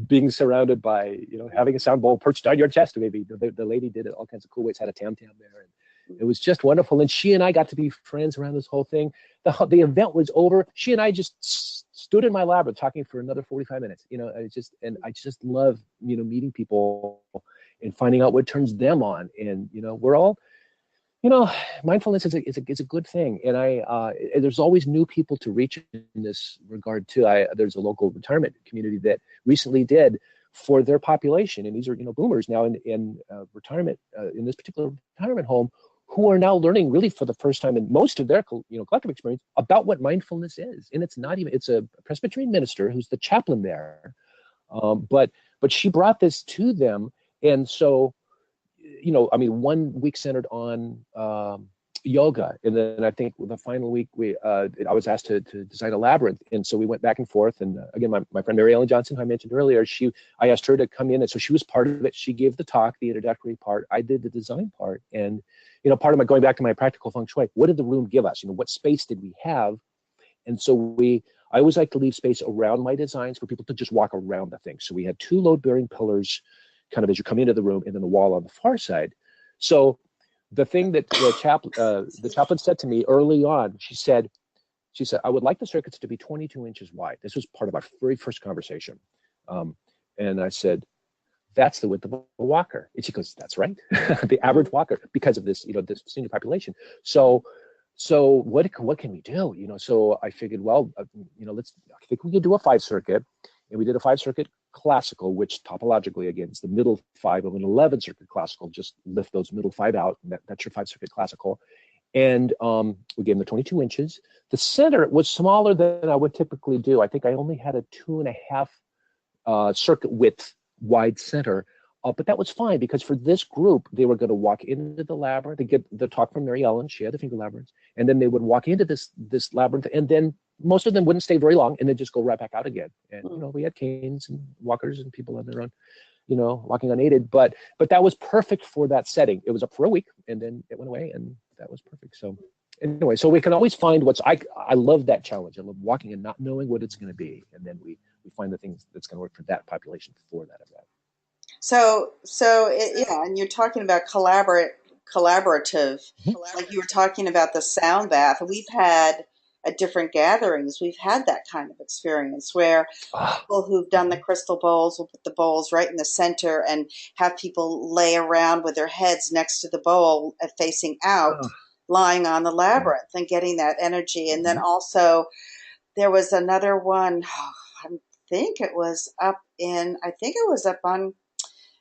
being surrounded by, having a sound bowl perched on your chest. Maybe the lady did it all kinds of cool ways, had a tam there, and it was just wonderful. And she and I got to be friends around this whole thing. The event was over. She and I just stood in my labyrinth talking for another 45 minutes. I just love, meeting people and finding out what turns them on. And, we're all, mindfulness is a good thing. And there's always new people to reach in this regard too. There's a local retirement community that recently did for their population. And these are, boomers now in retirement, in this particular retirement home, who are now learning really for the first time in most of their collective experience about what mindfulness is. And it's a Presbyterian minister who's the chaplain there. But she brought this to them. And so, 1 week centered on yoga. And then I think the final week I was asked to design a labyrinth. And so we went back and forth. And again, my friend Mary Ellen Johnson, who I mentioned earlier, I asked her to come in. And so she was part of it. She gave the talk, the introductory part. I did the design part. And, part of going back to my practical feng shui, what did the room give us? What space did we have? And so I always like to leave space around my designs for people to just walk around the thing. So we had 2 load-bearing pillars kind of as you come into the room, and then the wall on the far side. So the thing that the chaplain said to me early on, she said, I would like the circuits to be 22 inches wide. This was part of our very first conversation. And I said, that's the width of a walker. And she goes, that's right. The average walker, because of this, this senior population. So what can we do? So I figured, well, I think we could do a 5 circuit. And we did a 5 circuit classical, which topologically, again, is the middle 5 of an 11 circuit classical. Just lift those middle 5 out, and that's your 5 circuit classical. And we gave them the 22 inches. The center was smaller than I would typically do. I think I only had a 2.5 circuit width wide center. But that was fine, because for this group, they were going to walk into the labyrinth. They get the talk from Mary Ellen. She had the finger labyrinths. And then they would walk into this labyrinth, and then most of them wouldn't stay very long and then just go right back out again. And, we had canes and walkers and people on their own, walking unaided. But that was perfect for that setting. It was up for a week, and then it went away, and that was perfect. So anyway, so we can always find I love that challenge. I love walking and not knowing what it's going to be. And then we find the things that's going to work for that population for that event. And you're talking about collaborative, like you were talking about the sound bath. We've had at different gatherings, we've had that kind of experience where people who've done the crystal bowls will put the bowls right in the center and have people lay around with their heads next to the bowl facing out, lying on the labyrinth and getting that energy. And then also there was another one, I think it was up on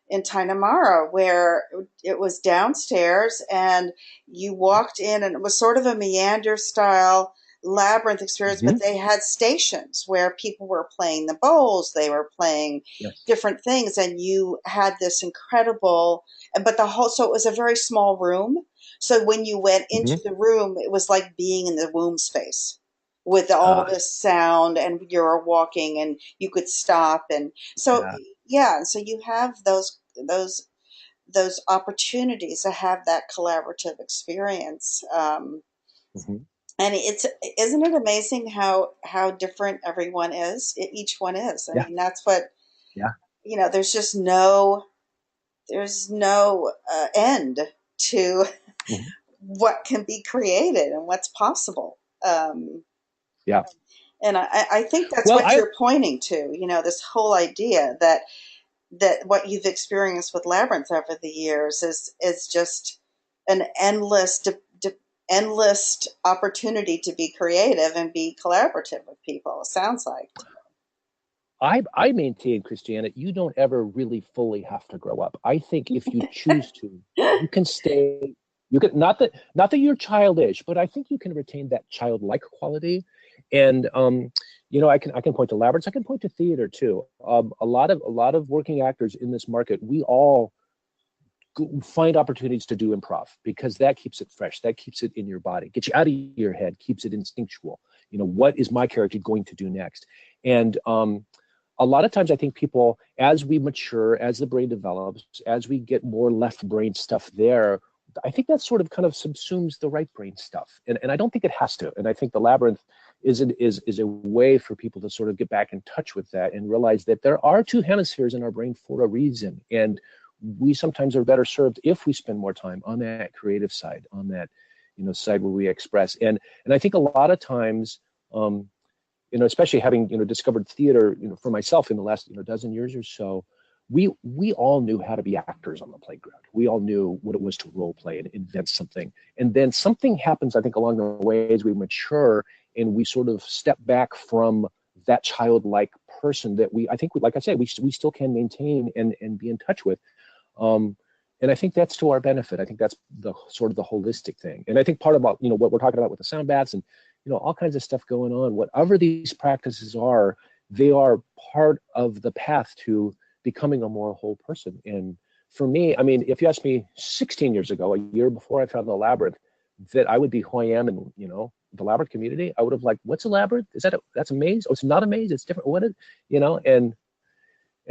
in Tainamara, where it was downstairs and you walked in, and it was sort of a meander style labyrinth experience, but they had stations where people were playing the bowls, they were playing different things, and you had this incredible, so it was a very small room. So when you went into the room, it was like being in the womb space with all this sound, and you're walking and you could stop. And so, so you have those opportunities to have that collaborative experience. And isn't it amazing how different everyone is? Each one is. I mean, that's what, there's just no there's no end to Mhm. what can be created and what's possible. Yeah. And I think that's Well, what you're pointing to, this whole idea that what you've experienced with Labyrinth over the years is just an endless opportunity to be creative and be collaborative with people. It sounds like. I maintain, Christiana, you don't ever really fully have to grow up. I think if you choose to, you can stay. You can not that you're childish, but I think you can retain that childlike quality. And I can point to labyrinths. I can point to theater too. A lot of working actors in this market, we all find opportunities to do improv because that keeps it fresh, that keeps it in your body, gets you out of your head, keeps it instinctual. What is my character going to do next? And a lot of times I think people, as we mature, as the brain develops, as we get more left brain stuff there, I think that sort of kind of subsumes the right brain stuff. And I don't think it has to. And I think the labyrinth is a way for people to sort of get back in touch with that and realize that there are two hemispheres in our brain for a reason. And we sometimes are better served if we spend more time on that creative side, on that, side where we express. And I think a lot of times, especially having, discovered theater, for myself in the last, dozen years or so, we all knew how to be actors on the playground. We all knew what it was to role play and invent something. And then something happens, I think, along the way as we mature and we sort of step back from that childlike person that I think, like I said, we still can maintain and be in touch with. And I think that's to our benefit. I think that's the sort of the holistic thing. And I think part about, what we're talking about with the sound baths and, all kinds of stuff going on, whatever these practices are, they are part of the path to becoming a more whole person. And for me, I mean, if you asked me 16 years ago, a year before I found the labyrinth, that I would be who I am in, the labyrinth community, I would have like, what's a labyrinth? That's a maze? Oh, it's not a maze. It's different. What is, and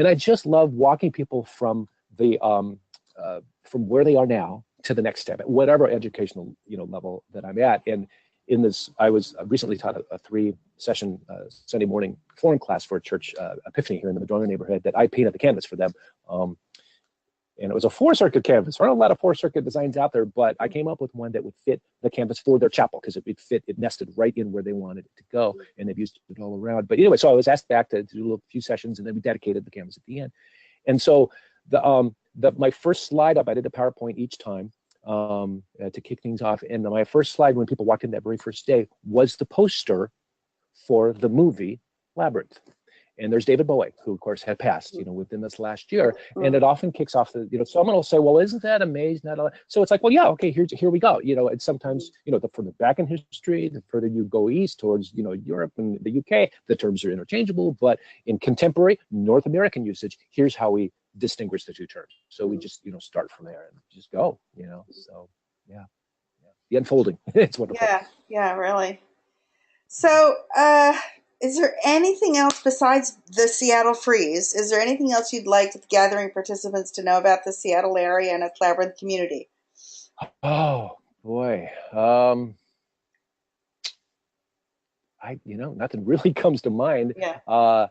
I just love walking people from from where they are now to the next step at whatever educational level that I'm at. And in this, I was recently taught a 3-session Sunday morning foreign class for a church epiphany here in the Madrono neighborhood that I painted the canvas for them. And it was a 4-circuit canvas. There aren't a lot of 4-circuit designs out there, but I came up with one that would fit the canvas for their chapel because it nested right in where they wanted it to go, and they've used it all around. But anyway, so I was asked back to do a few sessions, and then we dedicated the canvas at the end. And so my first slide up, I did a PowerPoint each time to kick things off. And my first slide when people walked in that very first day was the poster for the movie Labyrinth. And there's David Bowie, who of course had passed, within this last year. And it often kicks off someone will say, well, isn't that a maze? So it's like, well, yeah, okay, here we go. And sometimes, the further back in history, the further you go east towards, Europe and the UK, the terms are interchangeable. But in contemporary North American usage, here's how we distinguish the two terms. So we just, start from there and just go, So yeah. The unfolding. It's wonderful. Yeah, really. So, is there anything else besides the Seattle freeze? Is there anything else you'd like the gathering participants to know about the Seattle area and its labyrinth community? Oh boy. Nothing really comes to mind. Yeah.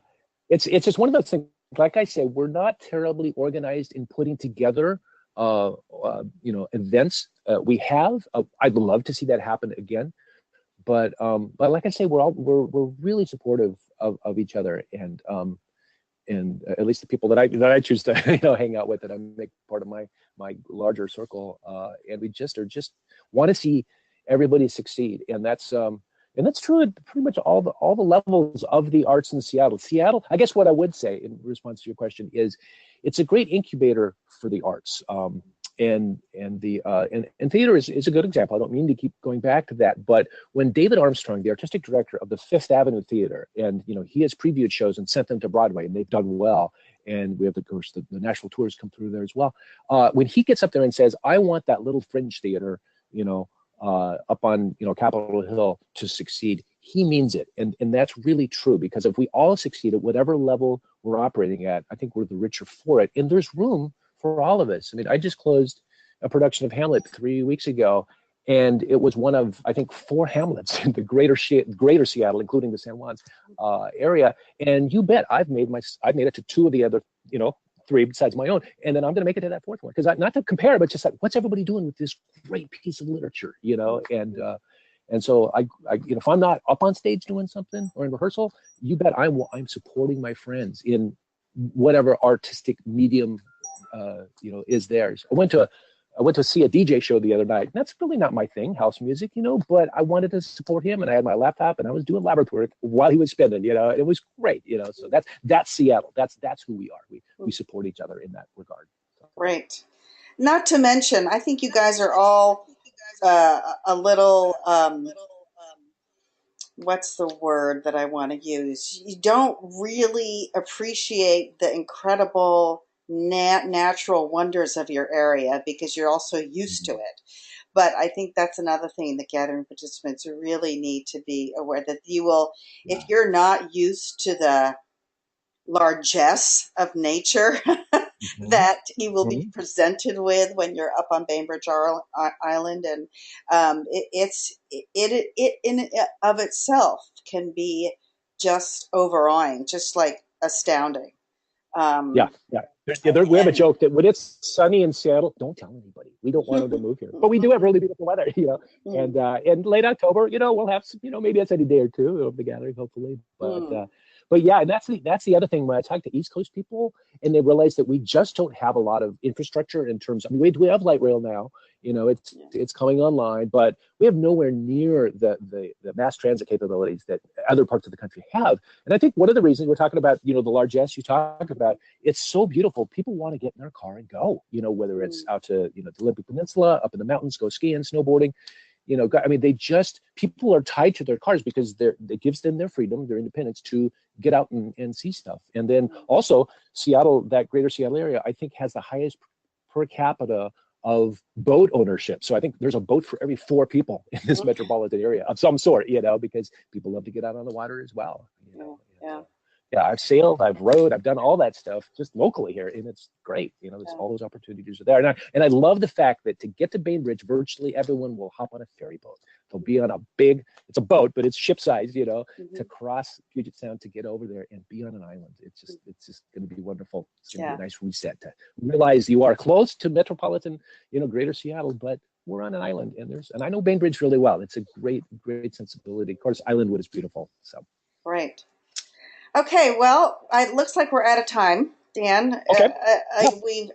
It's just one of those things. Like I said, we're not terribly organized in putting together, events. We have. I'd love to see that happen again. But like I say, we're really supportive of each other, and at least the people that I choose to hang out with, that I make part of my larger circle, and we just want to see everybody succeed, and that's true at pretty much all the levels of the arts in Seattle. Seattle, I guess what I would say in response to your question is, it's a great incubator for the arts. And theater is a good example. I don't mean to keep going back to that, but when David Armstrong, the artistic director of the Fifth Avenue Theater, and he has previewed shows and sent them to Broadway, and they've done well, and we have, of course, the national tours come through there as well. When he gets up there and says, "I want that little fringe theater, up on Capitol Hill to succeed," he means it, and that's really true, because if we all succeed at whatever level we're operating at, I think we're the richer for it, and there's room for all of us. I mean, I just closed a production of Hamlet 3 weeks ago, and it was one of, I think, 4 Hamlets in the greater Seattle, including the San Juan area. And you bet, I've made it to 2 of the other, three besides my own, and then I'm going to make it to that fourth one because not to compare, but just like what's everybody doing with this great piece of literature, and so if I'm not up on stage doing something or in rehearsal, you bet I'm supporting my friends in whatever artistic medium is theirs. I went to see a DJ show the other night. That's really not my thing, house music, but I wanted to support him, and I had my laptop, and I was doing labyrinth work while he was spinning, it was great, so that's Seattle. That's who we are. We support each other in that regard. So. Great. Not to mention, I think you guys are all a little, what's the word that I want to use? You don't really appreciate the incredible natural wonders of your area because you're also used to it. But I think that's another thing that gathering participants really need to be aware that you will, if you're not used to the largesse of nature that you will be presented with when you're up on Bainbridge Island, and it in of itself can be just overawing, just like astounding. Yeah. We have a joke that when it's sunny in Seattle, don't tell anybody. We don't want them to move here, but we do have really beautiful weather, And late October, we'll have some, maybe it's any day or two of the gathering, hopefully. But yeah, and that's the other thing when I talk to East Coast people, and they realize that we just don't have a lot of infrastructure in terms of. We have light rail now, it's coming online, but we have nowhere near the mass transit capabilities that other parts of the country have. And I think one of the reasons we're talking about, the largesse you talk about, it's so beautiful. People want to get in their car and go, whether it's out to the Olympic Peninsula, up in the mountains, go skiing, snowboarding. People are tied to their cars because it gives them their freedom, their independence to get out and see stuff. And then also Seattle, that greater Seattle area, I think has the highest per capita of boat ownership. So I think there's a boat for every 4 people in this metropolitan area of some sort, because people love to get out on the water as well. Yeah, I've sailed, I've rowed, I've done all that stuff just locally here, and it's great. All those opportunities are there. And I love the fact that to get to Bainbridge, virtually everyone will hop on a ferry boat. They'll be on it's a boat, but it's ship size, to cross Puget Sound to get over there and be on an island. It's just going to be wonderful. It's going to be a nice reset to realize you are close to metropolitan, greater Seattle, but we're on an island, and I know Bainbridge really well. It's a great sensibility. Of course, Islandwood is beautiful. So. Right. Okay, well, it looks like we're out of time, Dan. Okay.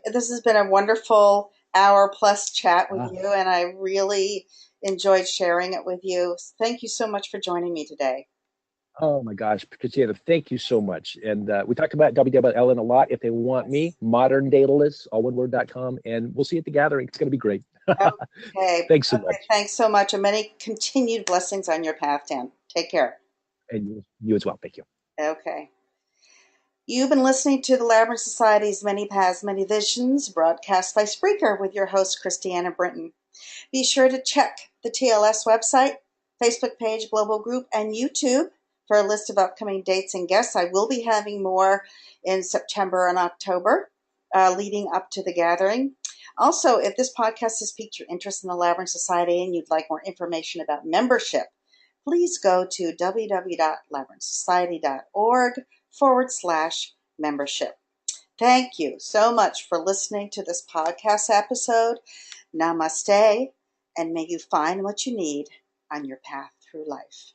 This has been a wonderful hour-plus chat with you, and I really enjoyed sharing it with you. Thank you so much for joining me today. Oh my gosh, Christiana, thank you so much. And we talked about WWLN a lot. If they want me, moderndatalist, alloneword.com, and we'll see you at the gathering. It's going to be great. Okay. Thanks so much. Thanks so much, and many continued blessings on your path, Dan. Take care. And you as well. Thank you. Okay. You've been listening to the Labyrinth Society's Many Paths, Many Visions, broadcast by Spreaker with your host, Christiana Brinton. Be sure to check the TLS website, Facebook page, global group, and YouTube for a list of upcoming dates and guests. I will be having more in September and October leading up to the gathering. Also, if this podcast has piqued your interest in the Labyrinth Society and you'd like more information about membership, please go to www.labyrinthsociety.org/membership. Thank you so much for listening to this podcast episode. Namaste, and may you find what you need on your path through life.